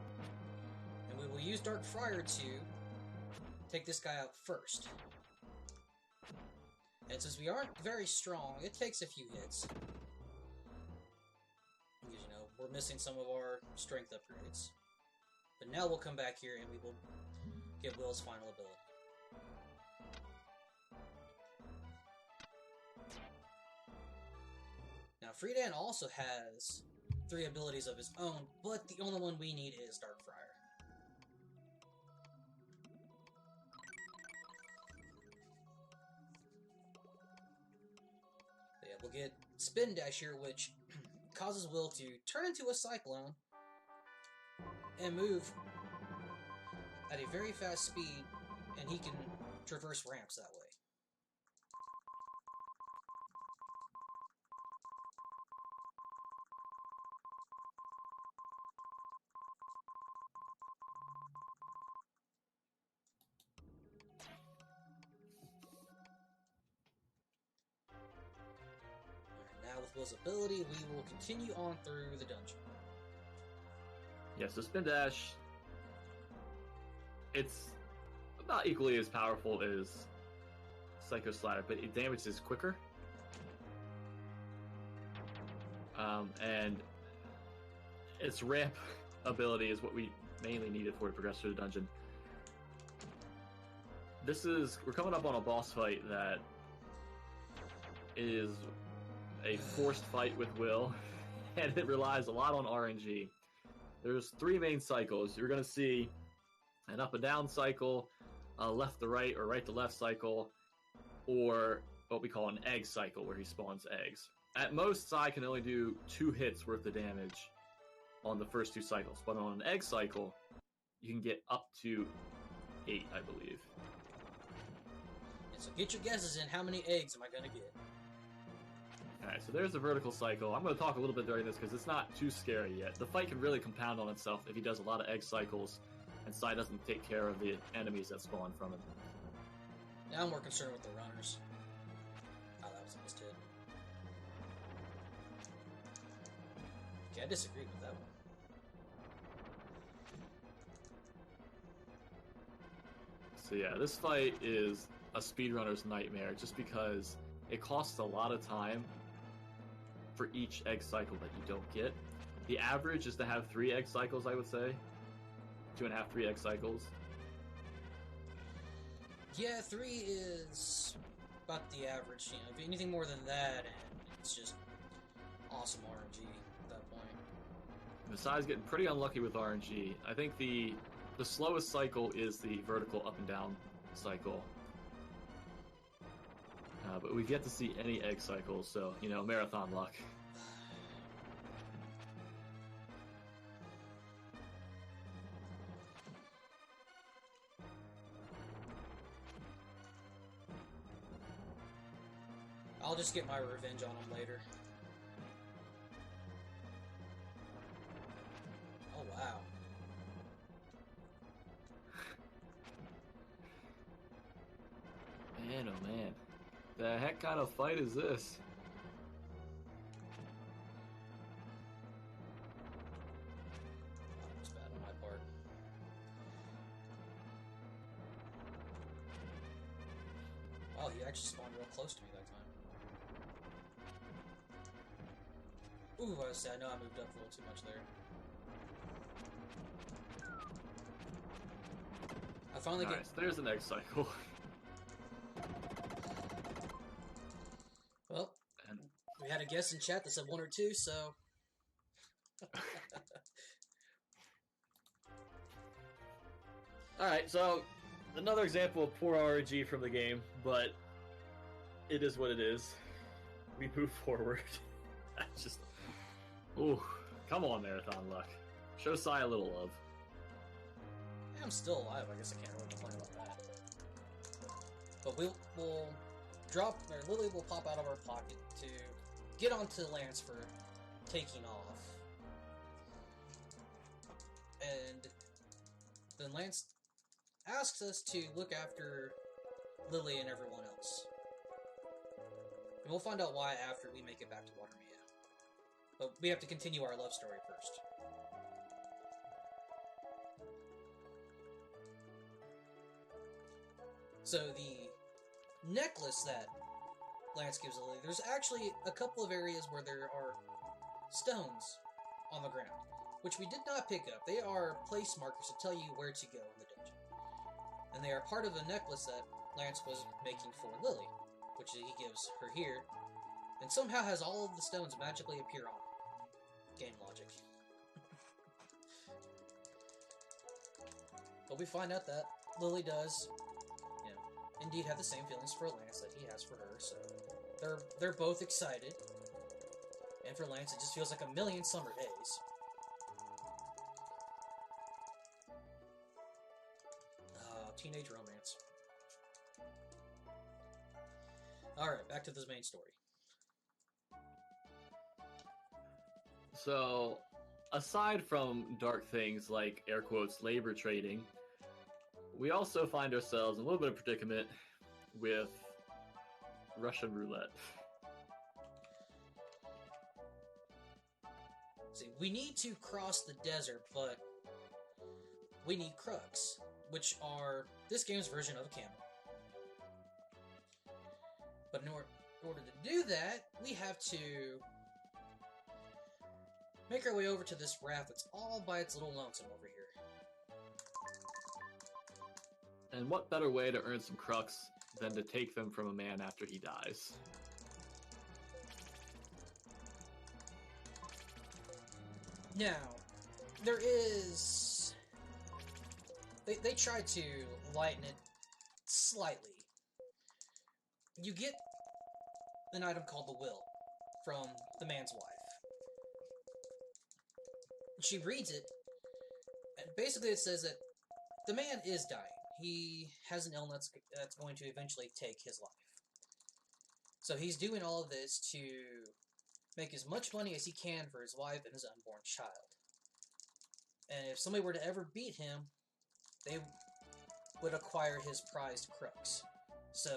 and we will use Dark Friar to take this guy out first. And since we aren't very strong, it takes a few hits. Because, you know, we're missing some of our strength upgrades. But now we'll come back here and we will get Will's final ability. Now, Freedan also has 3 abilities of his own, but the only one we need is Dark Friar. But yeah, we'll get Spin Dash here, which causes Will to turn into a Cyclone and move at a very fast speed, and he can traverse ramps that way. Now with Will's ability, we will continue on through the dungeon. Yeah, so Spin Dash, it's about equally as powerful as Psycho Slider, but it damages quicker. And its ramp ability is what we mainly needed for to progress through the dungeon. We're coming up on a boss fight that is a forced fight with Will, and it relies a lot on RNG. There's 3 main cycles. You're going to see an up and down cycle, a left to right or right to left cycle, or what we call an egg cycle, where he spawns eggs. At most, Sye can only do 2 hits worth of damage on the first 2 cycles, but on an egg cycle, you can get up to 8, I believe. And so get your guesses in. How many eggs am I going to get? Alright, so there's the vertical cycle. I'm going to talk a little bit during this because it's not too scary yet. The fight can really compound on itself if he does a lot of egg cycles and Sye doesn't take care of the enemies that spawn from him. Now I'm more concerned with the runners. Oh, that was a missed hit. Okay, I disagree with that one. So yeah, this fight is a speedrunner's nightmare just because it costs a lot of time for each egg cycle that you don't get. The average is to have 3 egg cycles, I would say. 2.5, 3 egg cycles. Yeah, 3 is about the average. You know, if anything more than that, and it's just awesome RNG at that point. Besides getting pretty unlucky with RNG, I think the slowest cycle is the vertical up and down cycle. But we've yet to see any egg cycles, so, you know, marathon luck. I'll just get my revenge on him later. Oh, wow. Man, oh man. The heck kind of fight is this? That was bad on my part. Oh, he actually spawned real close to me that time. Ooh, I know I moved up a little too much there. I finally Nice. There's the next cycle. Well, And we had a guest in chat that said 1 or 2, so... Alright, so another example of poor RNG from the game, but it is what it is. We move forward. That's just... ooh, come on, Marathon Luck. Show Sye a little love. I'm still alive, I guess I can't really complain about that. But we'll drop, or Lily will pop out of our pocket to get onto Lance for taking off. And then Lance asks us to look after Lily and everyone else. And we'll find out why after we make it back to Watermia. But we have to continue our love story first. So the necklace that Lance gives Lily, there's actually a couple of areas where there are stones on the ground, which we did not pick up. They are place markers to tell you where to go in the dungeon. And they are part of a necklace that Lance was making for Lily, which he gives her here, and somehow has all of the stones magically appear on it. Game logic. But we find out that Lily does, indeed have the same feelings for Lance that he has for her, so they're both excited. And for Lance, it just feels like a million summer days. Teenage romance. Alright, back to this main story. So, aside from dark things like, air quotes, labor trading, we also find ourselves in a little bit of predicament with Russian roulette. See, we need to cross the desert, but we need Crux, which are this game's version of a camel. But in order to do that, we have to make our way over to this raft that's all by its little lonesome over here. And what better way to earn some crux than to take them from a man after he dies? Now, there is... They tried to lighten it slightly. You get an item called the Will from the man's wife. She reads it, and basically it says that the man is dying. He has an illness that's going to eventually take his life. So he's doing all of this to make as much money as he can for his wife and his unborn child. And if somebody were to ever beat him, they would acquire his prized crux. So,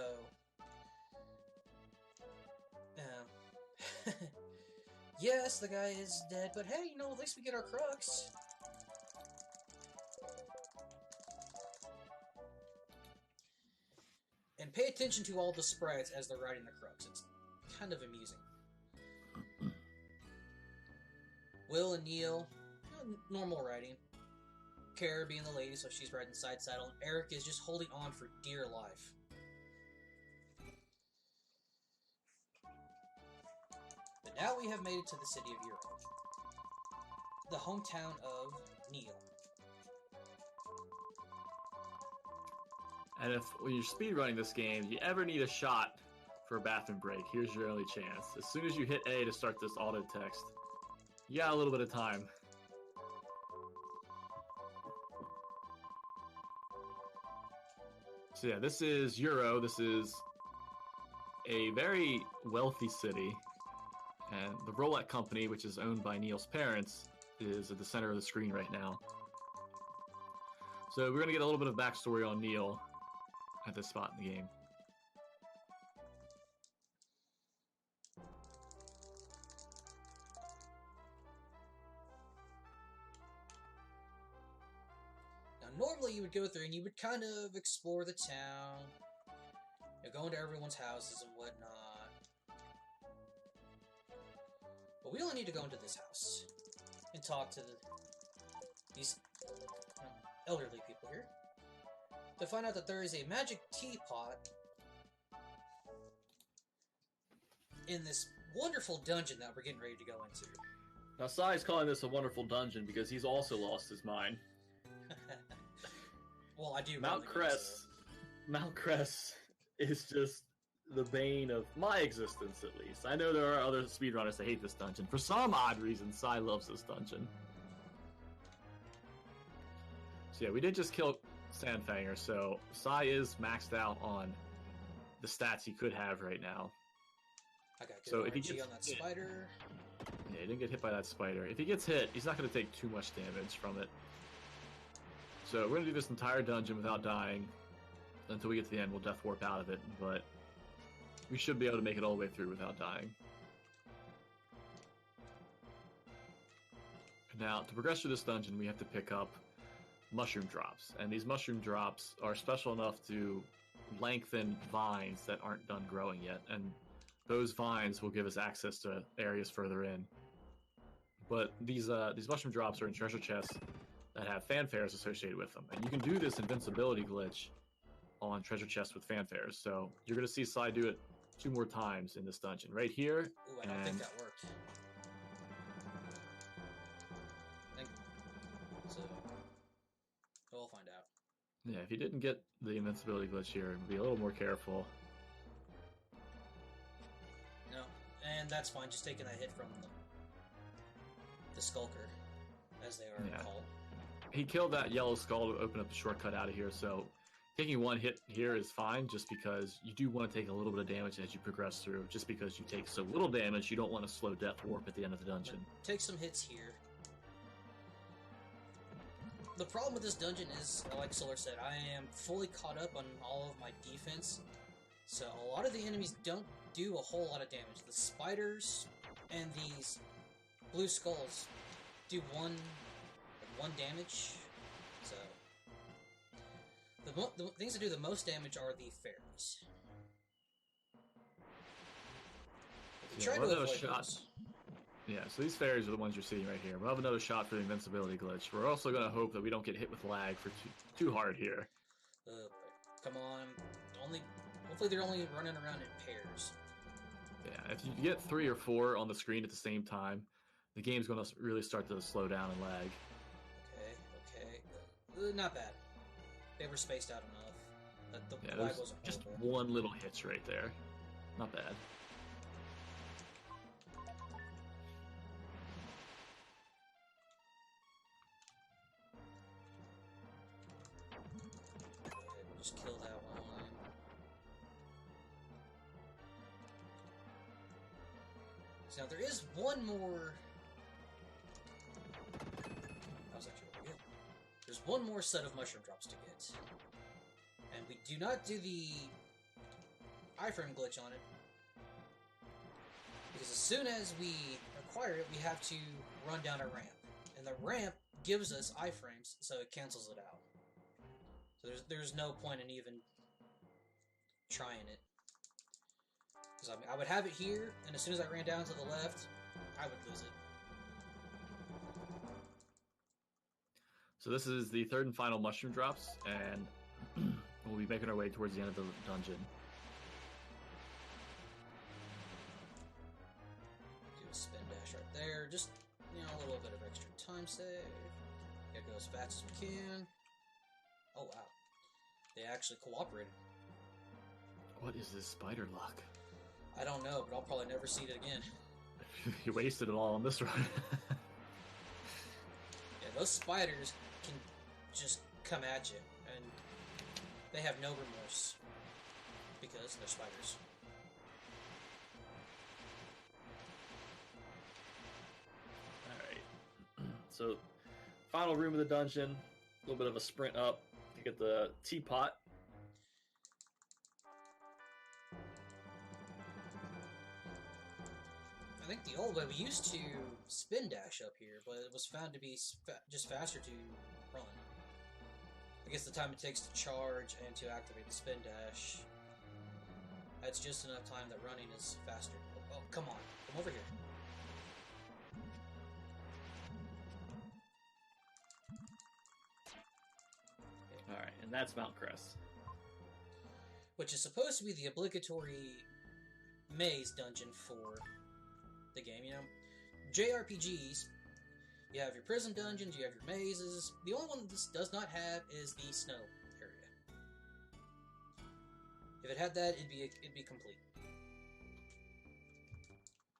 yes, the guy is dead, but hey, at least we get our crux. And pay attention to all the sprites as they're riding the crux. It's kind of amusing. Will and Neil, normal riding. Kara being the lady, so she's riding side saddle. And Eric is just holding on for dear life. But now we have made it to the city of Europe. The hometown of Neil. And if, when you're speedrunning this game, you ever need a shot for a bathroom break, here's your only chance. As soon as you hit A to start this auto text, you got a little bit of time. So yeah, this is Euro. This is a very wealthy city. And the Rollin company, which is owned by Neil's parents, is at the center of the screen right now. So we're going to get a little bit of backstory on Neil at this spot in the game. Now, normally you would go through and you would kind of explore the town, go into everyone's houses and whatnot. But we only need to go into this house and talk to these elderly people here. to find out that there is a magic teapot in this wonderful dungeon that we're getting ready to go into. Now, Sye's calling this a wonderful dungeon because he's also lost his mind. Well, I do. Mount Crest is just the bane of my existence, at least. I know there are other speedrunners that hate this dungeon. For some odd reason, Sye loves this dungeon. So yeah, we did just kill Sandfanger, so Sye is maxed out on the stats he could have right now. I got good So if he RNG gets on that hit- spider. Yeah, he didn't get hit by that spider. If he gets hit, he's not going to take too much damage from it. So we're going to do this entire dungeon without dying until we get to the end. We'll death warp out of it, but we should be able to make it all the way through without dying. Now, to progress through this dungeon, we have to pick up mushroom drops, and these mushroom drops are special enough to lengthen vines that aren't done growing yet, and those vines will give us access to areas further in. But these mushroom drops are in treasure chests that have fanfares associated with them, and you can do this invincibility glitch on treasure chests with fanfares. So you're going to see Sye do it 2 more times in this dungeon, right here. Ooh, I don't think that worked. So, we'll find out. Yeah, if you didn't get the invincibility glitch here, be a little more careful. No, and that's fine. Just taking that hit from the skulker, as they are Yeah. called. He killed that yellow skull to open up the shortcut out of here, so taking 1 hit here is fine, just because you do want to take a little bit of damage as you progress through. Just because you take so little damage, you don't want to slow death warp at the end of the dungeon. Take some hits here. The problem with this dungeon is, like Solar said, I am fully caught up on all of my defense, so a lot of the enemies don't do a whole lot of damage. The spiders and these blue skulls do one damage, so the things that do the most damage are the fairies. If you try to well, avoid shots. those. Yeah, so these fairies are the ones you're seeing right here. We'll have another shot for the invincibility glitch. We're also going to hope that we don't get hit with lag for too hard here. Come on, hopefully they're only running around in pairs. Yeah, if you get 3 or 4 on the screen at the same time, the game's going to really start to slow down and lag. Okay. Not bad. They were spaced out enough that the Yeah, lag there's wasn't just horrible. one little hitch right there. Not bad. Okay, we'll just kill that one. So now there is one more. That was actually really good. There's one more set of mushroom drops to get. And we do not do the iframe glitch on it. Because as soon as we acquire it, we have to run down a ramp. And the ramp gives us iframes, so it cancels it out. So there's no point in even trying it. Because I mean, I would have it here, and as soon as I ran down to the left, I would lose it. So this is the 3rd and final mushroom drops, and we'll be making our way towards the end of the dungeon. Do a spin dash right there. Just, a little bit of extra time save. Gotta go as fast as we can. Oh, wow. They actually cooperated. What is this spider luck? I don't know, but I'll probably never see it again. You wasted it all on this run. Yeah, those spiders can just come at you, and they have no remorse. Because they're spiders. Alright. So, final room of the dungeon. A little bit of a sprint up to get the teapot. I think the old way, we used to spin dash up here, but it was found to be just faster to run. I guess the time it takes to charge and to activate the spin dash, that's just enough time that running is faster. Oh, come on. Come over here. Alright, and that's Mount Crest. which is supposed to be the obligatory maze dungeon for the game. You know, JRPGs, you have your prison dungeons, you have your mazes. The only one this does not have is the snow area. If it had that, it'd be complete.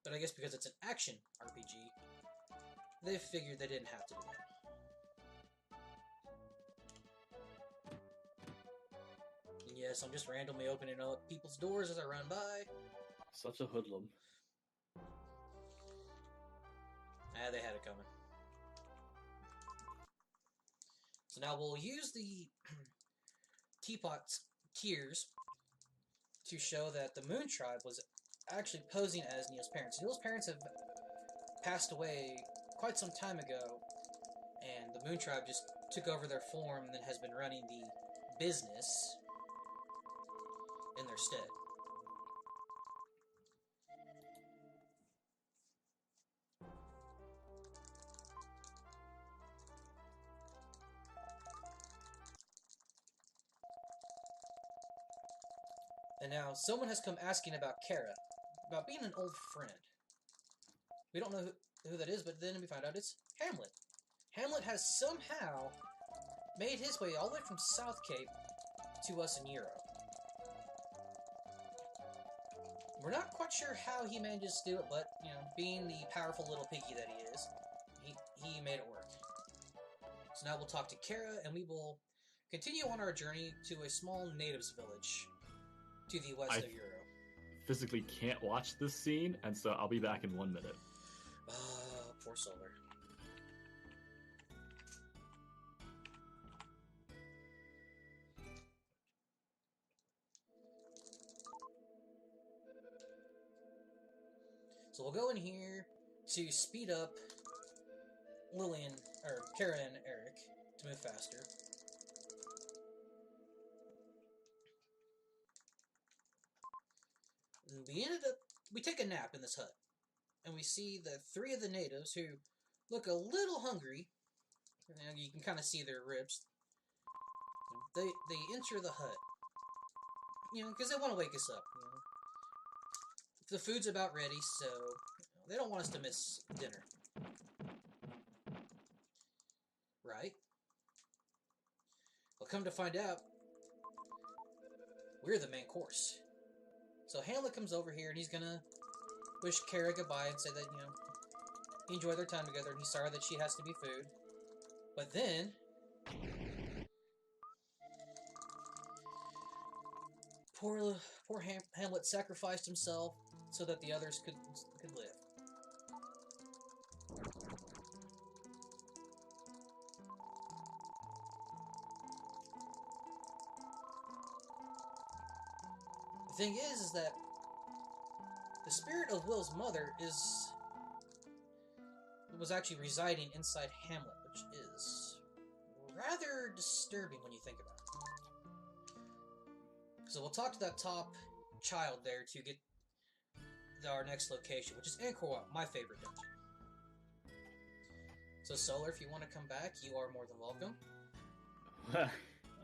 But I guess because it's an action RPG, they figured they didn't have to do that. And yes, I'm just randomly opening up people's doors as I run by. Such a hoodlum. Ah, they had it coming. So now we'll use the Teapot's tears to show that the Moon Tribe was actually posing as Neil's parents. Neil's parents have passed away quite some time ago, and the Moon Tribe just took over their form and then has been running the business in their stead. And now someone has come asking about Kara, about being an old friend. We don't know who that is, but then we find out it's Hamlet. Hamlet has somehow made his way all the way from South Cape to us in Euro. We're not quite sure how he manages to do it, but, you know, being the powerful little piggy that he is, he made it work. So now we'll talk to Kara, and we will continue on our journey to a small natives village to the west of Euro. Physically can't watch this scene, and so I'll be back in 1 minute. Poor Solar. So we'll go in here to speed up Lillian, or Kara and Eric to move faster. And we take a nap in this hut, and we see the 3 of the natives who look a little hungry. And you can kind of see their ribs. They enter the hut, you know, because they want to wake us up. You know, the food's about ready, so they don't want us to miss dinner, right? Well, come to find out, we're the main course. So Hamlet comes over here, and he's gonna wish Kara goodbye and say that, you know, he enjoyed their time together, and he's sorry that she has to be food. But then poor Hamlet sacrificed himself so that the others could live. The thing is that the spirit of Will's mother was actually residing inside Hamlet, which is rather disturbing when you think about it. So we'll talk to that top child there to get our next location, which is Angkor Wat, my favorite dungeon. So Solar, if you want to come back, you are more than welcome.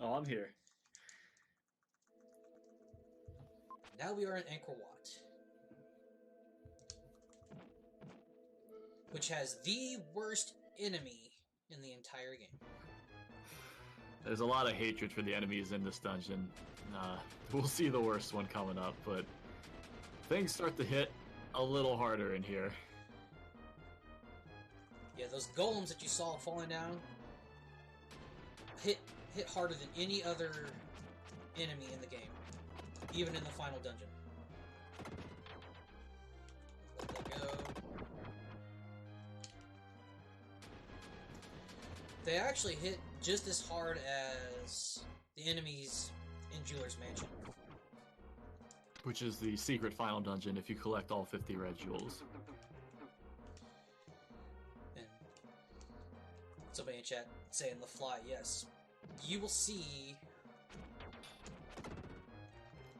Oh, I'm here. Now we are in Angkor Wat, which has the worst enemy in the entire game. There's a lot of hatred for the enemies in this dungeon. We'll see the worst one coming up, but things start to hit a little harder in here. Yeah, those golems that you saw falling down hit harder than any other enemy in the game, even in the final dungeon. Let that go. They actually hit just as hard as the enemies in Jeweler's Mansion. Which is the secret final dungeon if you collect all 50 red jewels. And somebody in chat saying the fly, yes. You will see...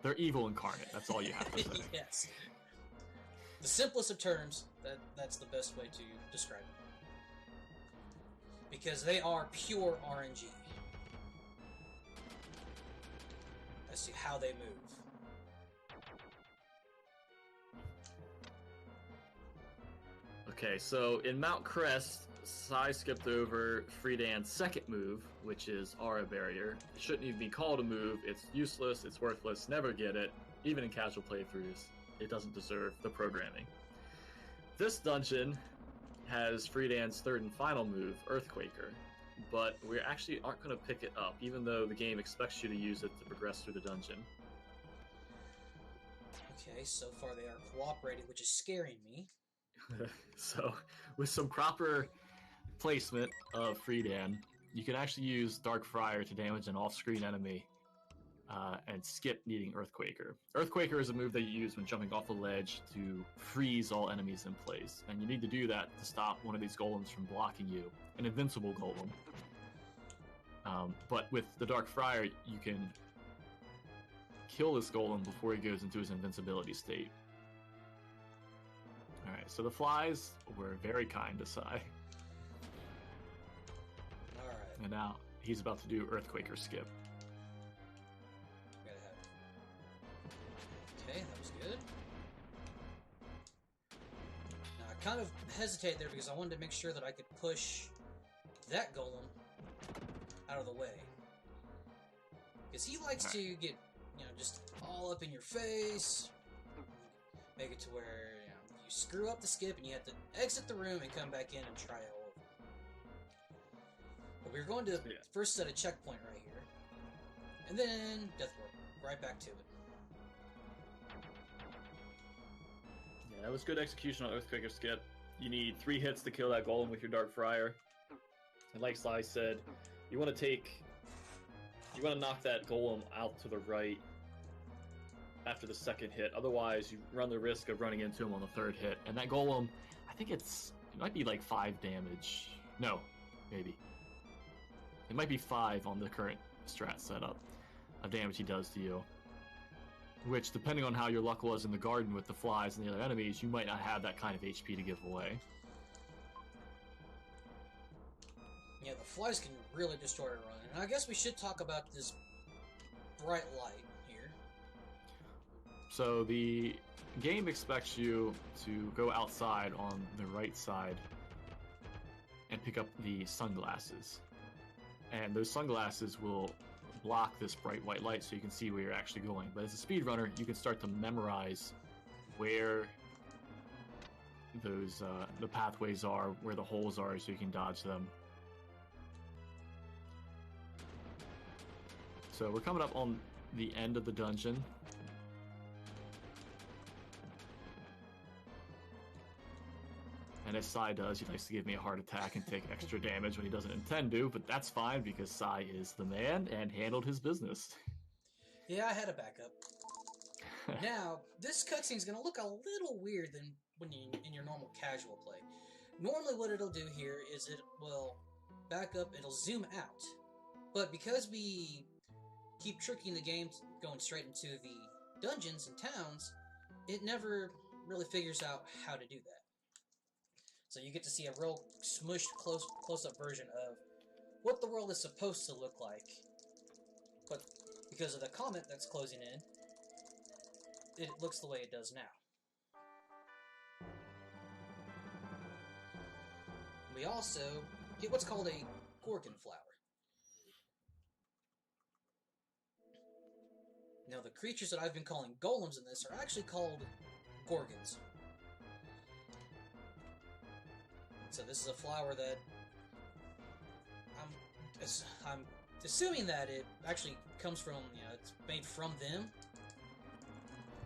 They're evil incarnate, that's all you have to say. Yes. The simplest of terms, that's the best way to describe it. Because they are pure RNG. as to how they move. Okay, so in Mount Crest, Sye skipped over Friedan's second move, which is Aura Barrier. It shouldn't even be called a move. It's useless, it's worthless, never get it. Even in casual playthroughs, it doesn't deserve the programming. This dungeon has Friedan's third and final move, Earthquaker, but we actually aren't going to pick it up, even though the game expects you to use it to progress through the dungeon. Okay, so far they are cooperating, which is scaring me. So, with some proper placement of Friedan, you can actually use Dark Friar to damage an off-screen enemy and skip needing Earthquaker. Earthquaker is a move that you use when jumping off a ledge to freeze all enemies in place, and you need to do that to stop one of these golems from blocking you, an invincible golem. But with the Dark Friar, you can kill this golem before he goes into his invincibility state. Alright, so the flies were very kind to Sye. Alright. And now he's about to do Earthquaker skip. Gotta have it. Okay, that was good. Now, I kind of hesitated there because I wanted to make sure that I could push that golem out of the way. Because he likes to get, just all up in your face. Make it to where, you screw up the skip and you have to exit the room and come back in and try it all over. But we're going to the first set of checkpoint right here. And then Death Warp. Right back to it. Yeah, that was good execution on Earthquaker skip. You need 3 hits to kill that golem with your Dark Friar. And like Sye said, you want to knock that golem out to the right after the second hit. Otherwise, you run the risk of running into him on the third hit. And that golem, I think it might be like 5 damage. No, maybe. It might be 5 on the current strat setup of damage he does to you. Which, depending on how your luck was in the garden with the flies and the other enemies, you might not have that kind of HP to give away. Yeah, the flies can really destroy a run. And I guess we should talk about this bright light here. So the game expects you to go outside on the right side and pick up the sunglasses. And those sunglasses will block this bright white light so you can see where you're actually going. But as a speedrunner, you can start to memorize where those the pathways are, where the holes are, so you can dodge them. So we're coming up on the end of the dungeon. And as Sye does, he likes to give me a heart attack and take extra damage when he doesn't intend to, but that's fine because Sye is the man and handled his business. Yeah, I had a backup. Now, this cutscene is going to look a little weird than when you in your normal casual play. Normally what it'll do here is it will back up, it'll zoom out. But because we keep tricking the game going straight into the dungeons and towns, it never really figures out how to do that. So you get to see a real smushed close-up version of what the world is supposed to look like. But because of the comet that's closing in, it looks the way it does now. We also get what's called a Gorgon flower. Now, the creatures that I've been calling golems in this are actually called Gorgons. So this is a flower that I'm assuming that it actually comes from, it's made from them,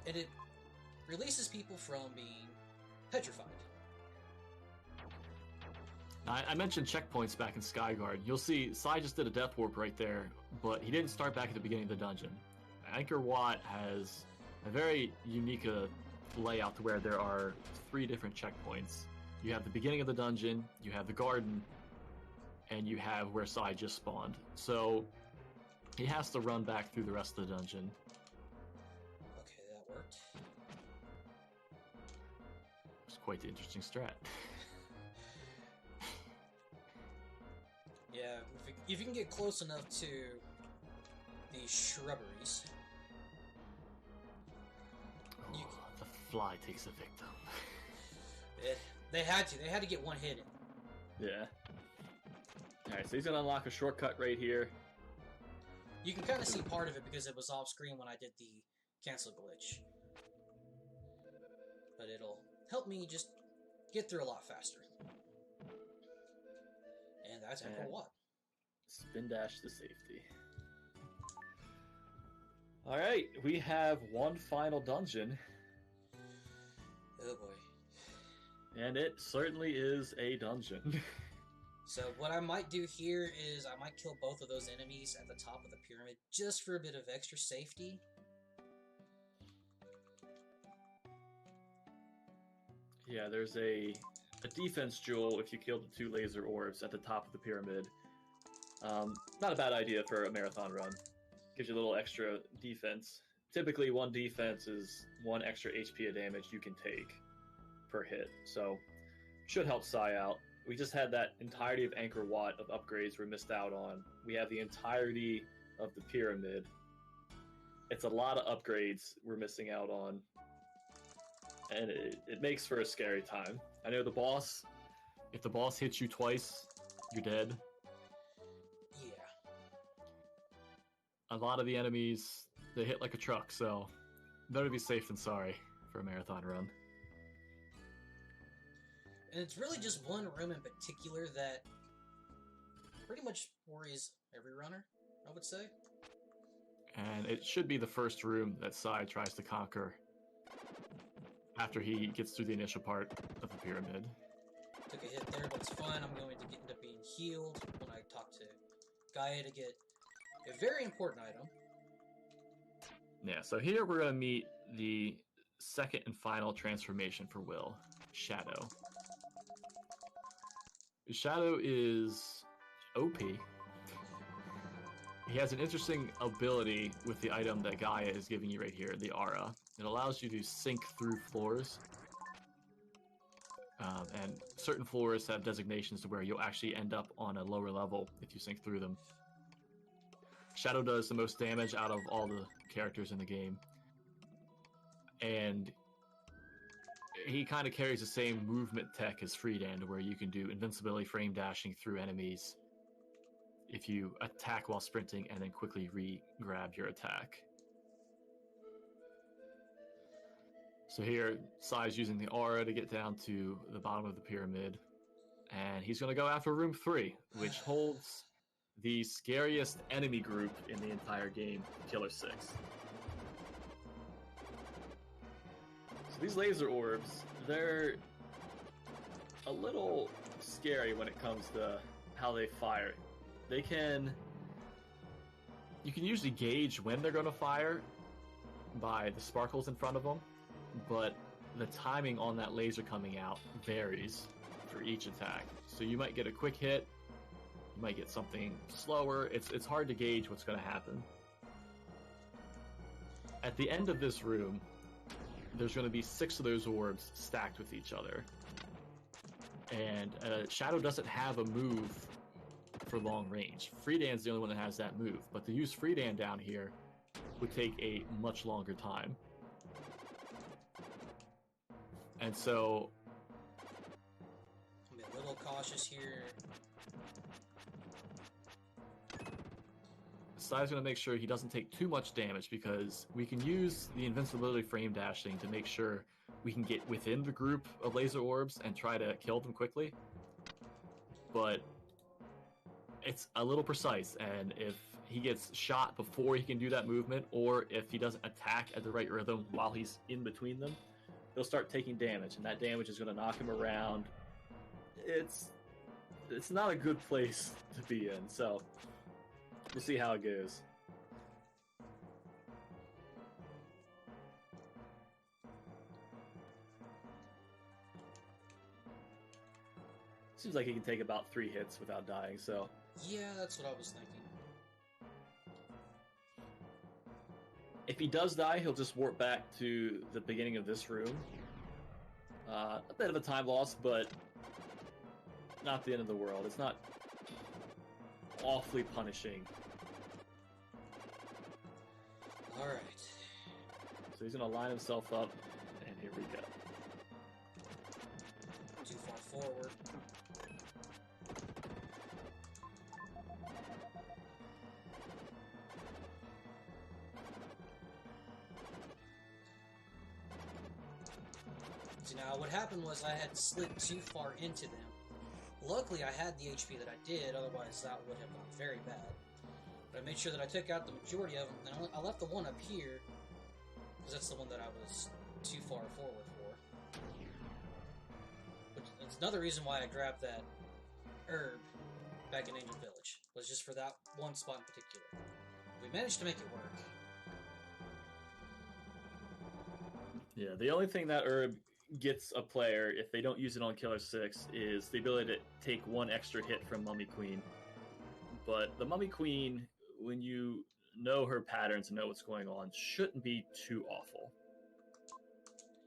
and it releases people from being petrified. I mentioned checkpoints back in Skyguard. You'll see Sye just did a death warp right there, but he didn't start back at the beginning of the dungeon. Angkor Wat has a very unique layout to where there are 3 different checkpoints. You have the beginning of the dungeon, you have the garden, and you have where Sye just spawned. So he has to run back through the rest of the dungeon. Okay, that worked. It's quite the interesting strat. Yeah, if you can get close enough to the shrubberies, fly takes a victim. They had to get one hit in. Yeah. Alright, so he's gonna unlock a shortcut right here. You can kind of see part of it because it was off screen when I did the cancel glitch. But it'll help me just get through a lot faster. And that's Echo Watt. Spin dash to safety. Alright, we have one final dungeon. Oh boy. And it certainly is a dungeon. So what I might do here is I might kill both of those enemies at the top of the pyramid just for a bit of extra safety. Yeah, there's a defense jewel if you kill the 2 laser orbs at the top of the pyramid. Not a bad idea for a marathon run. Gives you a little extra defense. Typically, 1 defense is 1 extra HP of damage you can take per hit, so should help Sye out. We just had that entirety of Anchor Watt of upgrades we missed out on. We have the entirety of the pyramid. It's a lot of upgrades we're missing out on, and it makes for a scary time. I know the boss, if the boss hits you twice, you're dead. Yeah. A lot of the enemies, they hit like a truck, so better be safe than sorry for a marathon run. And it's really just one room in particular that pretty much worries every runner, I would say. And it should be the first room that Sye tries to conquer after he gets through the initial part of the pyramid. Took a hit there, but it's fine. I'm going to end up being healed when I talk to Gaia to get a very important item. Yeah, so here we're going to meet the second and final transformation for Will, Shadow. Shadow is OP. He has an interesting ability with the item that Gaia is giving you right here, the Aura. It allows you to sink through floors. And certain floors have designations to where you'll actually end up on a lower level if you sink through them. Shadow does the most damage out of all the characters in the game. And he kind of carries the same movement tech as Freedan, where you can do invincibility frame dashing through enemies if you attack while sprinting and then quickly re-grab your attack. So here, Sye's using the aura to get down to the bottom of the pyramid, and he's going to go after room 3, which holds the scariest enemy group in the entire game, Killer 6. So these laser orbs, they're a little scary when it comes to how they fire. You can usually gauge when they're going to fire by the sparkles in front of them, but the timing on that laser coming out varies for each attack. So you might get a quick hit, you might get something slower. It's hard to gauge what's going to happen. At the end of this room, there's going to be 6 of those orbs stacked with each other. And Shadow doesn't have a move for long range. Freedan's the only one that has that move, but to use Freedan down here would take a much longer time. And so I'm a little cautious here. Sye's going to make sure he doesn't take too much damage, because we can use the invincibility frame dashing to make sure we can get within the group of laser orbs and try to kill them quickly. But it's a little precise, and if he gets shot before he can do that movement, or if he doesn't attack at the right rhythm while he's in between them, he'll start taking damage, and that damage is going to knock him around. It's not a good place to be in, so we'll see how it goes. Seems like he can take about 3 hits without dying, so... Yeah, that's what I was thinking. If he does die, he'll just warp back to the beginning of this room. A bit of a time loss, but not the end of the world. It's not awfully punishing. Alright. So he's going to line himself up, and here we go. Too far forward. So now what happened was I had slid too far into them. Luckily I had the HP that I did, otherwise that would have gone very bad. But I made sure that I took out the majority of them, and I left the one up here, because that's the one that I was too far forward for. Which is another reason why I grabbed that herb back in Angel Village, was just for that one spot in particular. We managed to make it work. Yeah, the only thing that herb gets a player, if they don't use it on Killer 6, is the ability to take one extra hit from Mummy Queen. But the Mummy Queen, when you know her patterns and know what's going on, shouldn't be too awful.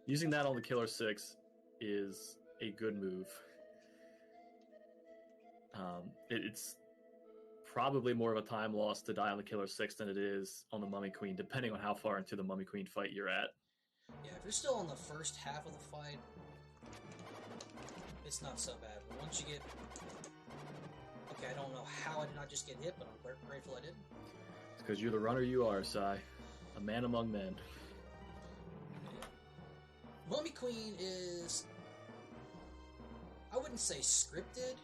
Using that on the Killer 6 is a good move. It's probably more of a time loss to die on the Killer 6 than it is on the Mummy Queen, depending on how far into the Mummy Queen fight you're at. Yeah, if you're still on the first half of the fight, it's not so bad. But once you get... Okay, I don't know how I did not just get hit, but I'm grateful I didn't. It's because you're the runner you are, Sye. A man among men. Yeah. Mummy Queen is... I wouldn't say scripted,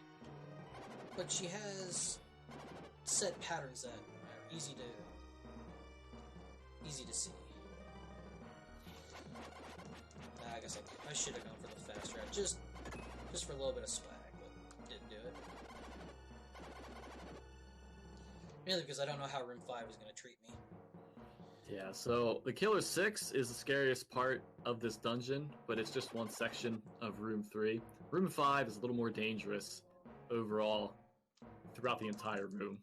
but she has set patterns that are easy to see. I guess I should have gone for the fast route, just for a little bit of swag, but didn't do it. Mainly because I don't know how Room 5 is going to treat me. Yeah, so the Killer 6 is the scariest part of this dungeon, but it's just one section of Room 3. Room 5 is a little more dangerous overall throughout the entire room.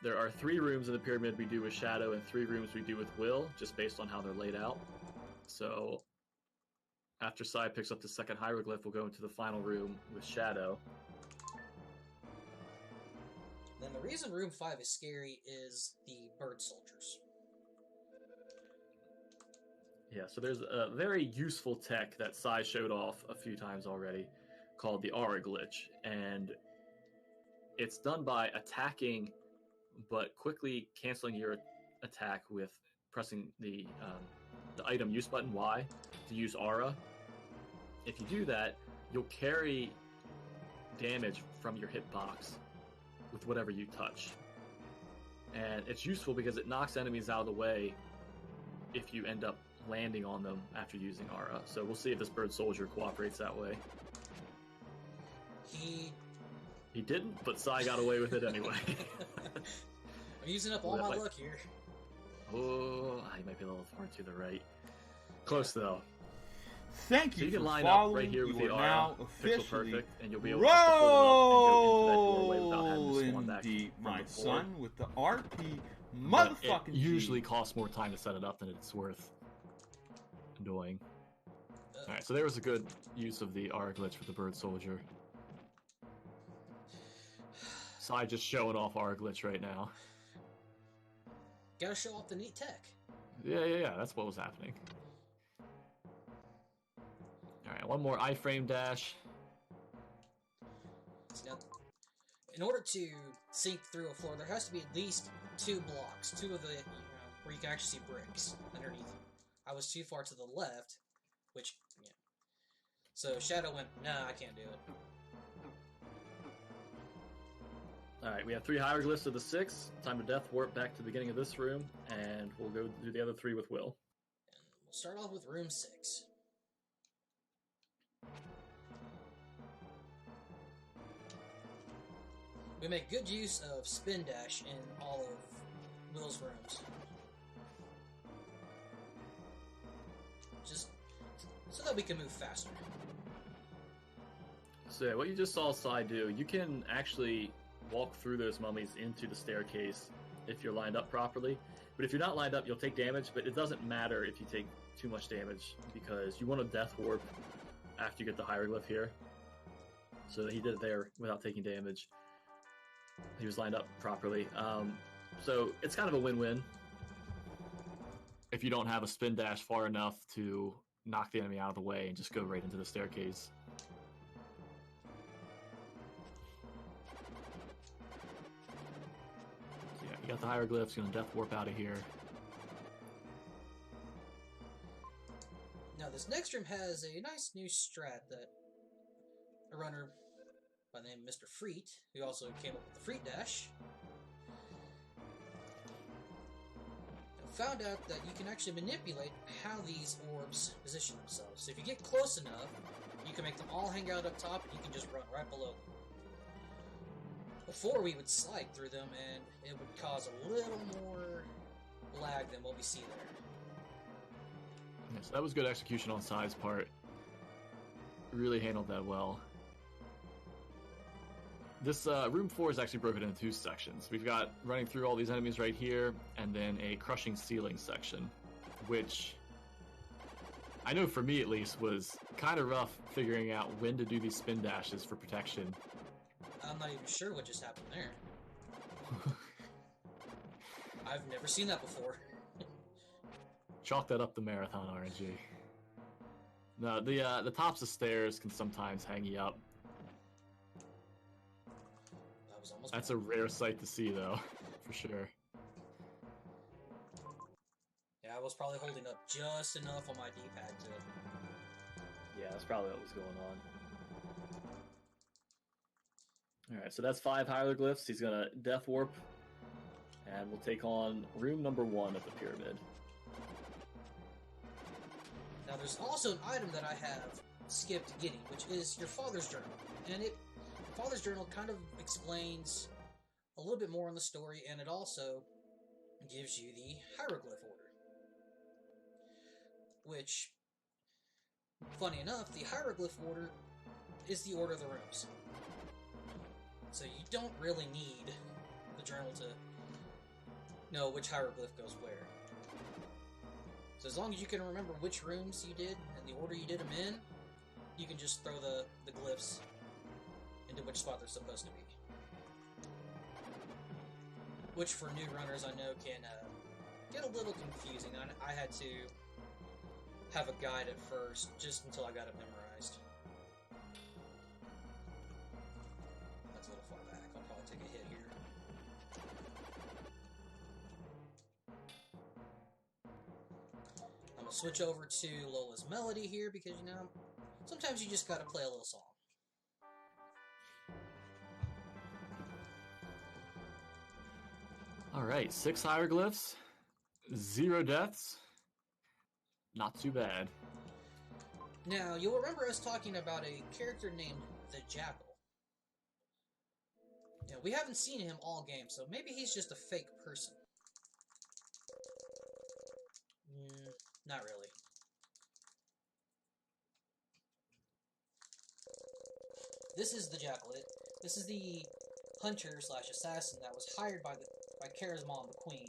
There are 3 rooms in the pyramid we do with Shadow and 3 rooms we do with Will, just based on how they're laid out. So after Sye picks up the second hieroglyph, we'll go into the final room with Shadow. Then the reason Room 5 is scary is the bird soldiers. Yeah, so there's a very useful tech that Sye showed off a few times already called the Aura Glitch, and it's done by attacking but quickly canceling your attack with pressing the item use button Y to use Aura. If you do that, you'll carry damage from your hitbox with whatever you touch. And it's useful because it knocks enemies out of the way if you end up landing on them after using Aura. So we'll see if this bird soldier cooperates that way. He didn't, but Sye got away with it anyway. I'm using up all my luck here. Oh, he might be a little far to the right. Close though. Thank So you can for line following. up right here with You the are Aura, now pixel officially perfect, and you'll be able to pull it up and go into that doorway without having to Rollin spawn back deep, from my the floor. son, with the RP But motherfucking it usually G. costs more time to set it up than it's worth doing. Alright, so there was a good use of the Aura Glitch for the bird soldier. Sye just showing off Aura Glitch right now. Gotta show off the neat tech. Yeah, that's what was happening. Alright, one more iframe dash. See, now, in order to sink through a floor, there has to be at least 2 blocks, 2 of the, where you can actually see bricks underneath. I was too far to the left, which, yeah. So Shadow went, nah, I can't do it. Alright, we have 3 hieroglyphs of the 6. Time of death, warp back to the beginning of this room, and we'll go do the other 3 with Will. And we'll start off with room 6. We make good use of spin dash in all of Will's rooms. Just so that we can move faster. So yeah, what you just saw Sye do, you can actually walk through those mummies into the staircase if you're lined up properly. But if you're not lined up, you'll take damage, but it doesn't matter if you take too much damage because you want to death warp after you get the hieroglyph here. So he did it there without taking damage. He was lined up properly. So it's kind of a win-win. If you don't have a spin dash far enough to knock the enemy out of the way and just go right into the staircase. So yeah, you got the hieroglyphs, gonna death warp out of here. Now, this next room has a nice new strat that a runner by the name of Mr. Freet, who also came up with the Freet Dash, found out that you can actually manipulate how these orbs position themselves. So if you get close enough, you can make them all hang out up top, and you can just run right below them. Before, we would slide through them, and it would cause a little more lag than what we see there. Yeah, so that was good execution on Sye's part. Really handled that well. This room 4 is actually broken into 2 sections. We've got running through all these enemies right here, and then a crushing ceiling section, which I know for me at least was kind of rough figuring out when to do these spin dashes for protection. I'm not even sure what just happened there. I've never seen that before. Chalk that up the marathon RNG. No, the tops of stairs can sometimes hang you up. That was almost That's a rare sight to see, though, for sure. Yeah, I was probably holding up just enough on my D-pad to... Yeah, that's probably what was going on. Alright, so that's 5 hieroglyphs. He's gonna death warp, and we'll take on room number 1 of the pyramid. Now, there's also an item that I have skipped getting, which is your father's journal. And father's journal kind of explains a little bit more on the story, and it also gives you the hieroglyph order. Which, funny enough, the hieroglyph order is the order of the rooms. So you don't really need the journal to know which hieroglyph goes where. So as long as you can remember which rooms you did and the order you did them in, you can just throw the glyphs into which spot they're supposed to be. Which for new runners I know can get a little confusing. I had to have a guide at first, just until I got it memorized. That's a little far back. I'll probably take a hit here. I'm gonna switch over to Lola's Melody here because, you know, sometimes you just gotta play a little song. Alright, 6 hieroglyphs, 0 deaths. Not too bad. Now, you'll remember us talking about a character named the Jackal. Yeah, we haven't seen him all game, so maybe he's just a fake person. Not really. This is the Jackal. This is the hunter/assassin that was hired by Kara's mom, the Queen,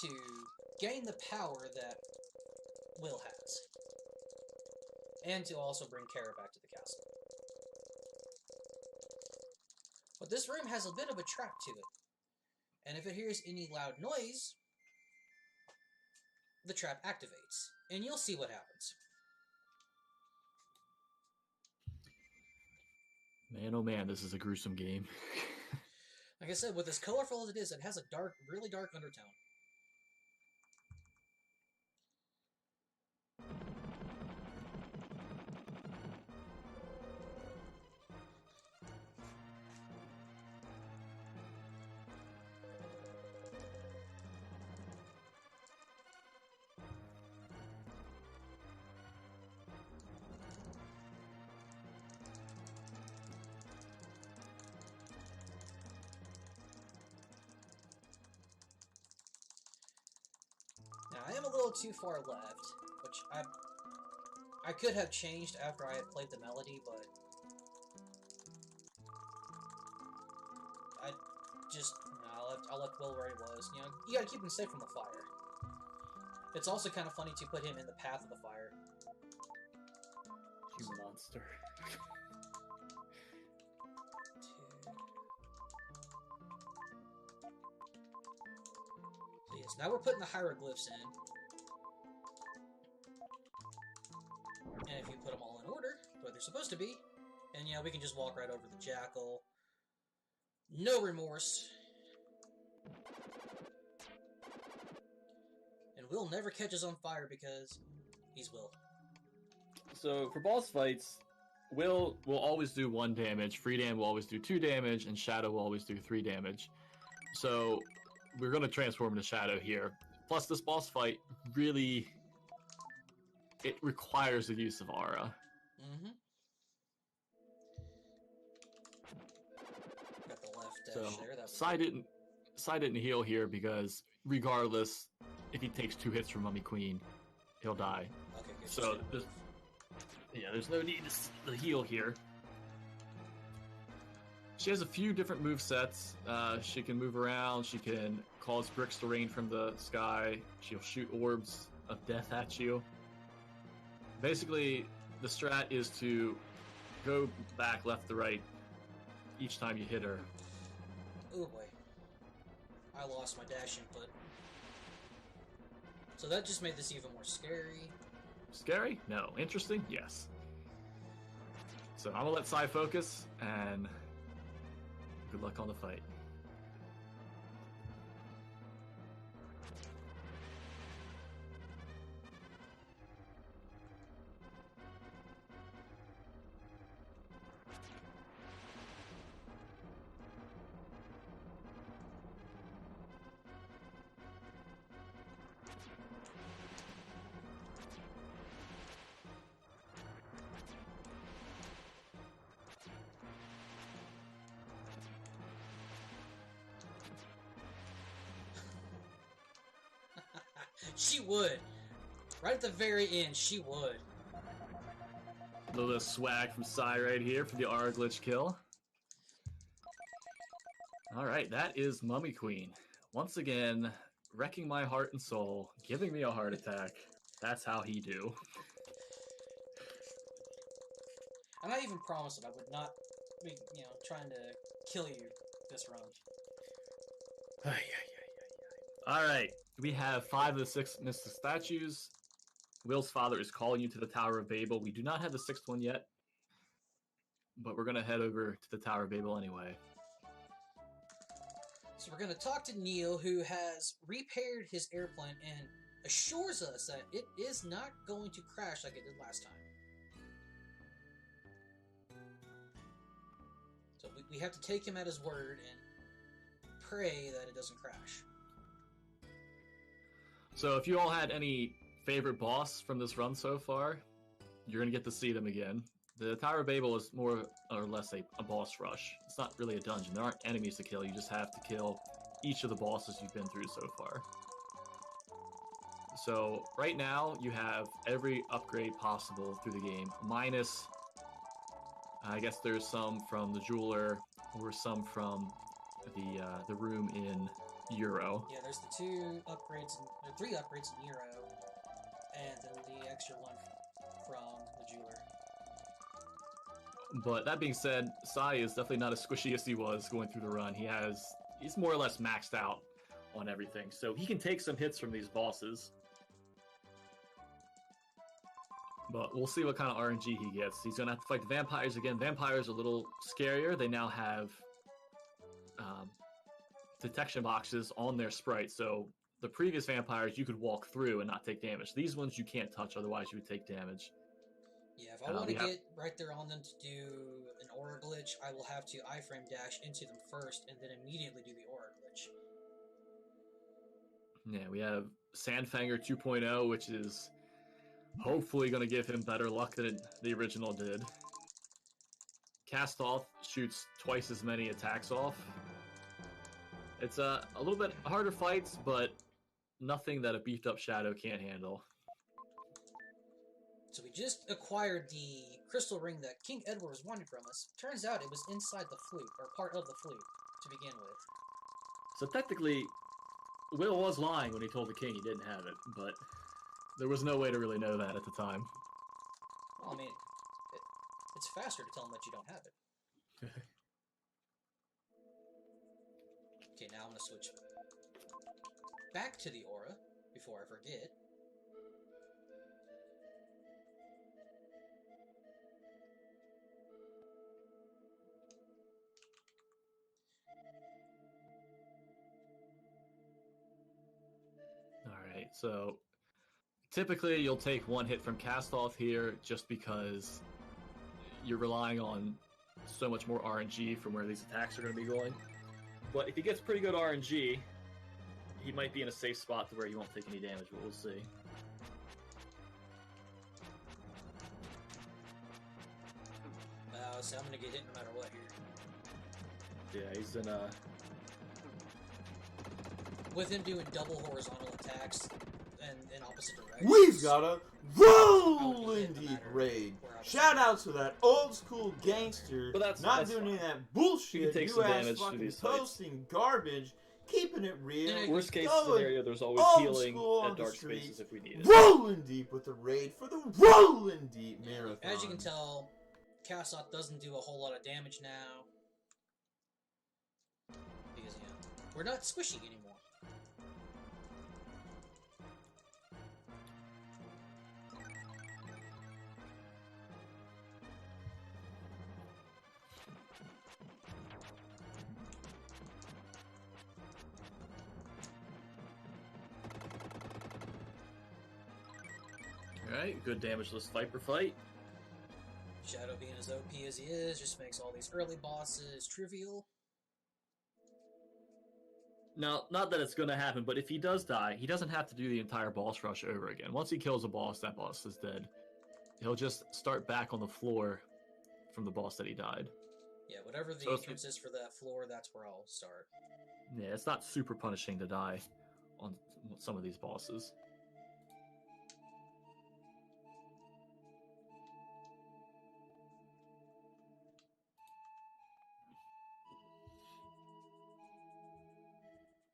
to gain the power that Will has, and to also bring Kara back to the castle. But this room has a bit of a trap to it, and if it hears any loud noise, the trap activates, and you'll see what happens. Man, oh man, this is a gruesome game. Like I said, with as colorful as it is, it has a dark, really dark undertone. Now, I am a little too far left, which I could have changed after I had played the melody, but I'll let Will where he was. You know, you gotta keep him safe from the fire. It's also kind of funny to put him in the path of the fire. You monster. So yes, now we're putting the hieroglyphs in. supposed to be. And, we can just walk right over the Jackal. No remorse. And Will never catches on fire because he's Will. So for boss fights, Will always do 1 damage, Freedam will always do 2 damage, and Shadow will always do 3 damage. So we're going to transform into Shadow here. Plus, this boss fight really... it requires the use of Aura. Mm-hmm. Got the left dash So there. That was Sye didn't heal here because regardless, if he takes 2 hits from Mummy Queen, he'll die. okay, good. So there's no need to heal here. She has a few different movesets. She can move around. She can cause bricks to rain from the sky. She'll shoot orbs of death at you. Basically, the strat is to go back left to right each time you hit her. Oh boy. I lost my dash input. So that just made this even more scary. Scary? No. Interesting? Yes. So I'm gonna let Sye focus, and good luck on the fight. She would. Right at the very end, she would. A little bit of swag from Sye right here for the Aura Glitch kill. Alright, that is Mummy Queen. Once again, wrecking my heart and soul, giving me a heart attack. That's how he do. And I even promised that I would not be, trying to kill you this run. Alright, we have 5 of the 6 mystic statues. Will's father is calling you to the Tower of Babel. We do not have the 6th one yet, but we're going to head over to the Tower of Babel anyway. So we're going to talk to Neil, who has repaired his airplane and assures us that it is not going to crash like it did last time. So we have to take him at his word and pray that it doesn't crash. So if you all had any favorite boss from this run so far, you're going to get to see them again. The Tower of Babel is more or less a boss rush. It's not really a dungeon. There aren't enemies to kill. You just have to kill each of the bosses you've been through so far. So right now you have every upgrade possible through the game, minus I guess there's some from the jeweler or some from the room in Euro. Yeah, there's the 2 upgrades, or 3 upgrades in Euro, and then the extra one from the jeweler. But that being said, Sye is definitely not as squishy as he was going through the run. He's more or less maxed out on everything, so he can take some hits from these bosses. But we'll see what kind of RNG he gets. He's going to have to fight the vampires again. Vampires are a little scarier. They now have detection boxes on their sprites, so the previous vampires you could walk through and not take damage. These ones you can't touch, otherwise you would take damage. Yeah, if I want to get right there on them to do an aura glitch, I will have to iframe dash into them first and then immediately do the aura glitch. Yeah, we have Sandfanger 2.0, which is hopefully going to give him better luck than the original did. Cast Off shoots twice as many attacks off. It's a little bit harder fights, but nothing that a beefed up Shadow can't handle. So we just acquired the crystal ring that King Edward was wanting from us. Turns out it was inside the flute, or part of the flute, to begin with. So technically, Will was lying when he told the king he didn't have it, but there was no way to really know that at the time. Well, I mean, it's faster to tell him that you don't have it. Okay, now I'm going to switch back to the aura before I forget. So typically you'll take one hit from cast off here just because you're relying on so much more RNG from where these attacks are going to be going. But if he gets pretty good RNG, he might be in a safe spot to where he won't take any damage, but we'll see. So I'm gonna get hit no matter what here. Yeah, he's in a... With him doing double horizontal attacks and in opposite directions. We've got a Rollin deep raid. Shout out to that old school gangster, But not that's doing fine. any of that bullshit, take you some ass damage to fucking these fights. posting garbage, keeping it real. Yeah, Worst case going scenario, there's always old healing school on at the dark street. spaces if we need it. Rolling deep with the raid for the Rolling Deep marathon. As you can tell, Cast-Off doesn't do a whole lot of damage now. Because, we're not squishy anymore. Alright, good damageless Viper fight. Shadow being as OP as he is just makes all these early bosses trivial. Now, not that it's going to happen, but if he does die, he doesn't have to do the entire boss rush over again. Once he kills a boss, that boss is dead. He'll just start back on the floor from the boss that he died. Yeah, whatever the So it's- entrance is for that floor, that's where I'll start. Yeah, it's not super punishing to die on some of these bosses.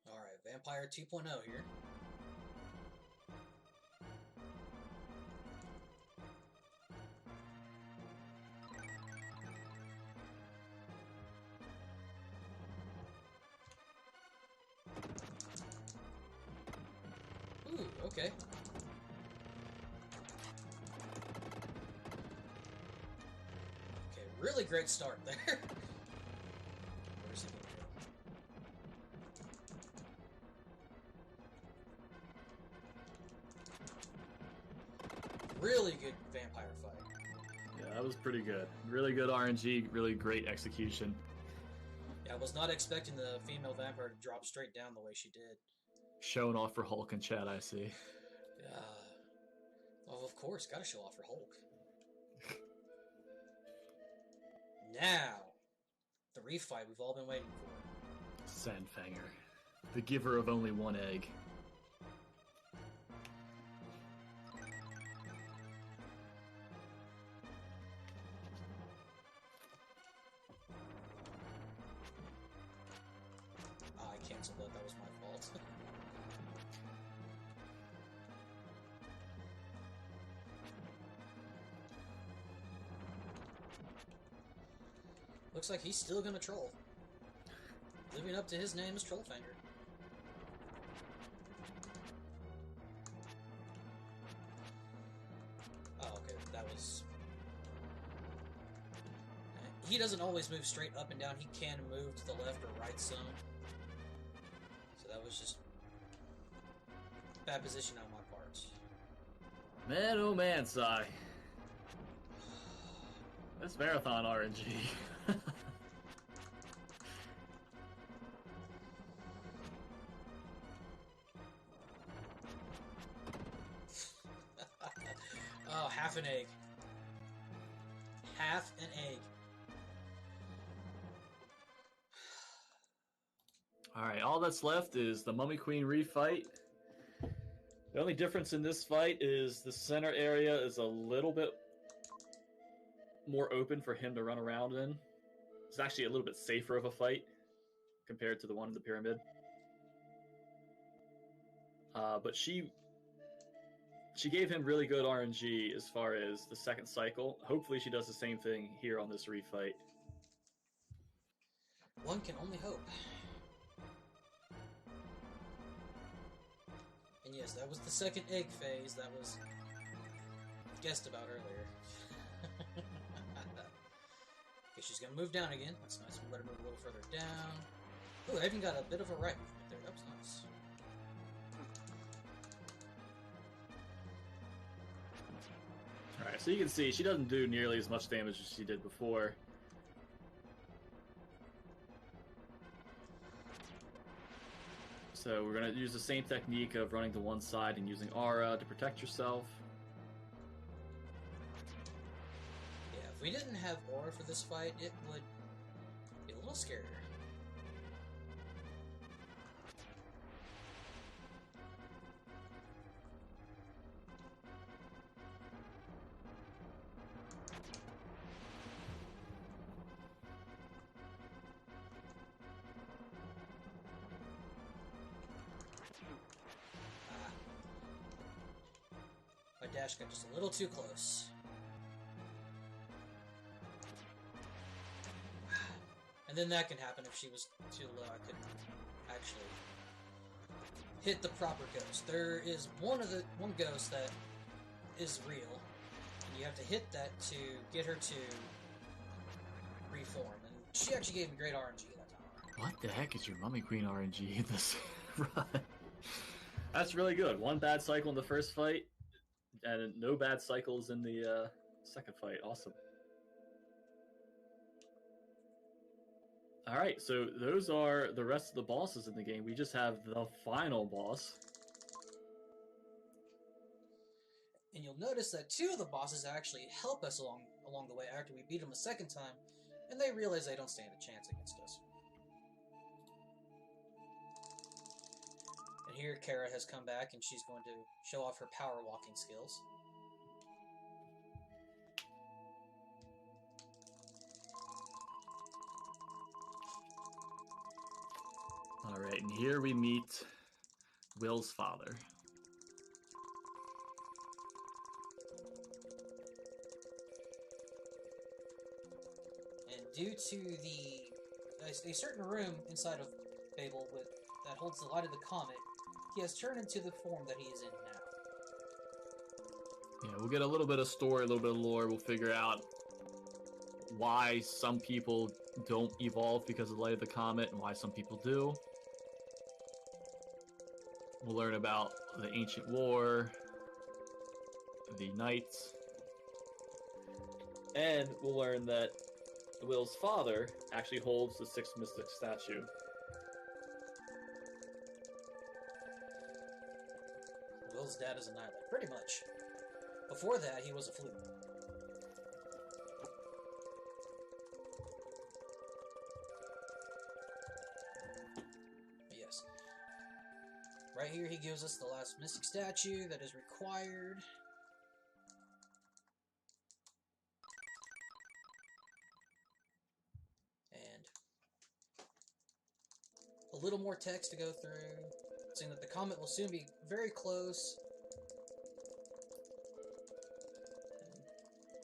Alright, Vampire 2.0 here. Ooh, okay. Okay, really great start there. Where's he gonna go? Really good vampire fight. Yeah, that was pretty good. Really good RNG, really great execution. Yeah, I was not expecting the female vampire to drop straight down the way she did. Showing off for Hulk in chat, I see. Well, of course, gotta show off for Hulk. Now, the refight we've all been waiting for. Sandfanger, the giver of only one egg. Ah, I canceled that, that was my fault. Looks like he's still gonna troll. Living up to his name as Trollfinger. Oh, okay, that was... He doesn't always move straight up and down, he can move to the left or right some. So that was just... bad position on my part. Man, oh man, Sye. This marathon RNG. Oh, half an egg. Half an egg. Alright, all that's left is the Mummy Queen refight. The only difference in this fight is the center area is a little bit more open for him to run around in. It's actually a little bit safer of a fight compared to the one in the pyramid. But she gave him really good RNG as far as the second cycle. Hopefully she does the same thing here on this refight. One can only hope. And yes, that was the second egg phase that was guessed about earlier. Okay, she's gonna move down again. That's nice. We'll let her move a little further down. Ooh, I even got a bit of a right movement there. That was nice. Alright, so you can see she doesn't do nearly as much damage as she did before. So we're going to use the same technique of running to one side and using aura to protect yourself. Yeah, if we didn't have aura for this fight, it would be a little scarier. My dash got just a little too close. And then that can happen if she was too low. I couldn't actually hit the proper ghost. There is one ghost that is real, and you have to hit that to get her to reform. And she actually gave me great RNG that time. What the heck is your Mummy Queen RNG in this run? That's really good. One bad cycle in the first fight, and no bad cycles in the second fight. Awesome. Alright, so those are the rest of the bosses in the game. We just have the final boss. And you'll notice that two of the bosses actually help us along the way after we beat them a second time, and they realize they don't stand a chance against us. And here Kara has come back, and she's going to show off her power walking skills. Alright, and here we meet Will's father. And due to a certain room inside of Babel that holds the light of the comet, he has turned into the form that he is in now. Yeah, we'll get a little bit of story, a little bit of lore. We'll figure out why some people don't evolve because of the light of the comet and why some people do. We'll learn about the ancient war, the knights, and we'll learn that Will's father actually holds the sixth mystic statue. Will's dad is a Nihilite, pretty much. Before that, he was a flute. Yes. Right here, he gives us the last mystic statue that is required. And a little more text to go through, saying that the comet will soon be very close.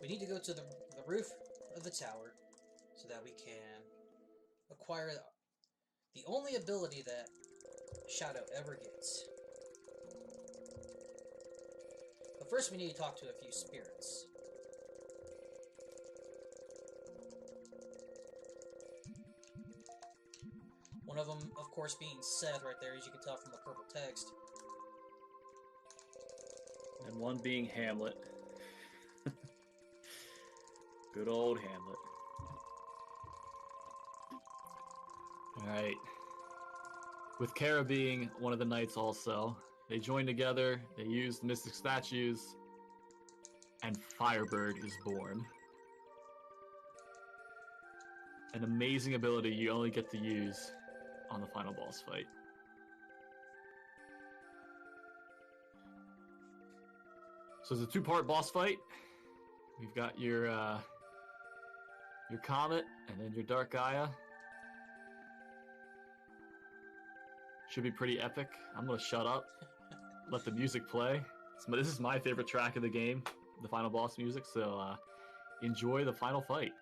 We need to go to the roof of the tower so that we can acquire the only ability that Shadow ever gets. But first we need to talk to a few spirits. One of them, of course, being Seth right there, as you can tell from the purple text. And one being Hamlet. Good old Hamlet. Alright. With Kara being one of the knights also, they join together, they use the mystic statues, and Firebird is born. An amazing ability you only get to use on the final boss fight. So it's a two-part boss fight. We've got your Comet, and then your Dark Gaia. Should be pretty epic. I'm gonna shut up, let the music play. This is my favorite track of the game, the final boss music, so enjoy the final fight.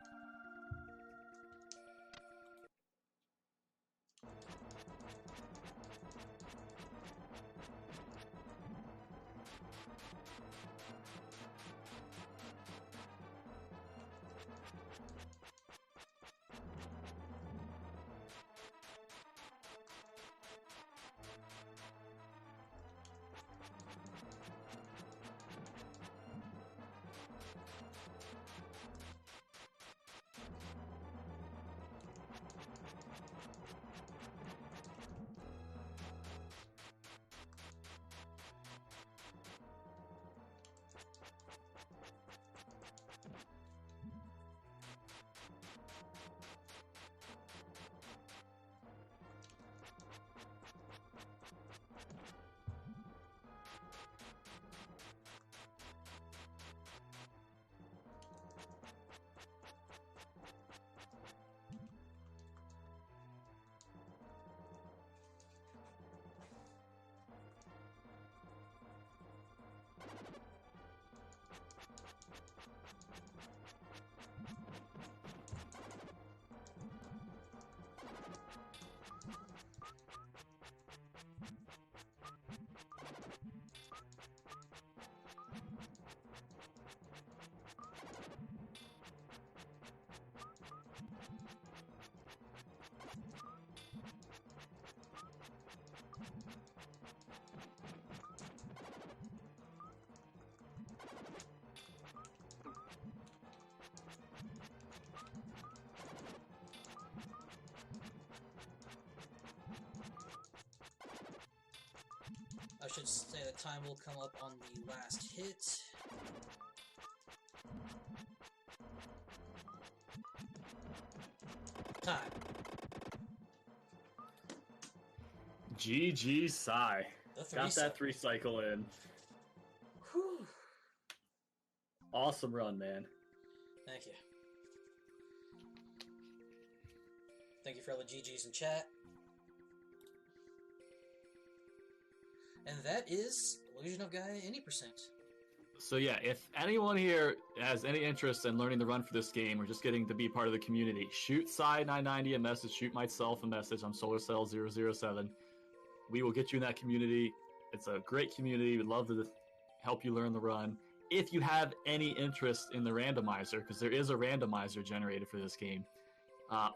should say the time will come up on the last hit. Time. GG Sye. The Got that 3-cycle in. Whew. Awesome run, man. Thank you. Thank you for all the GGs in chat. And that is Illusion of Gaia any percent. So yeah, if anyone here has any interest in learning the run for this game or just getting to be part of the community, shoot Sye990 a message, shoot myself a message. I'm SolarCell007. We will get you in that community. It's a great community. We'd love to help you learn the run. If you have any interest in the randomizer, because there is a randomizer generated for this game,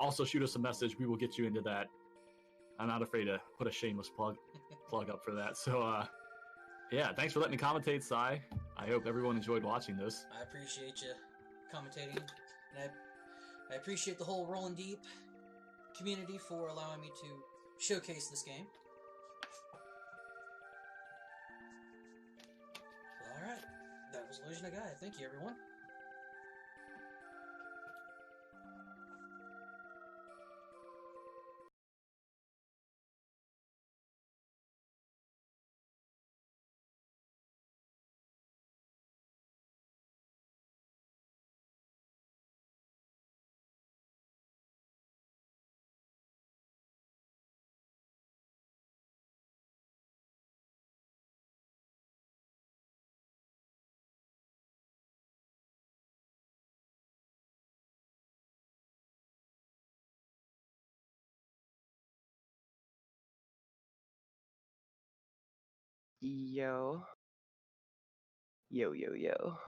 also shoot us a message. We will get you into that. I'm not afraid to put a shameless plug up for that. So, yeah, thanks for letting me commentate, Sye. I hope everyone enjoyed watching this. I appreciate you commentating, and I appreciate the whole Rollin Deep community for allowing me to showcase this game. Alright, that was Illusion of Gaia. Thank you, everyone. Yo. Yo, yo, yo.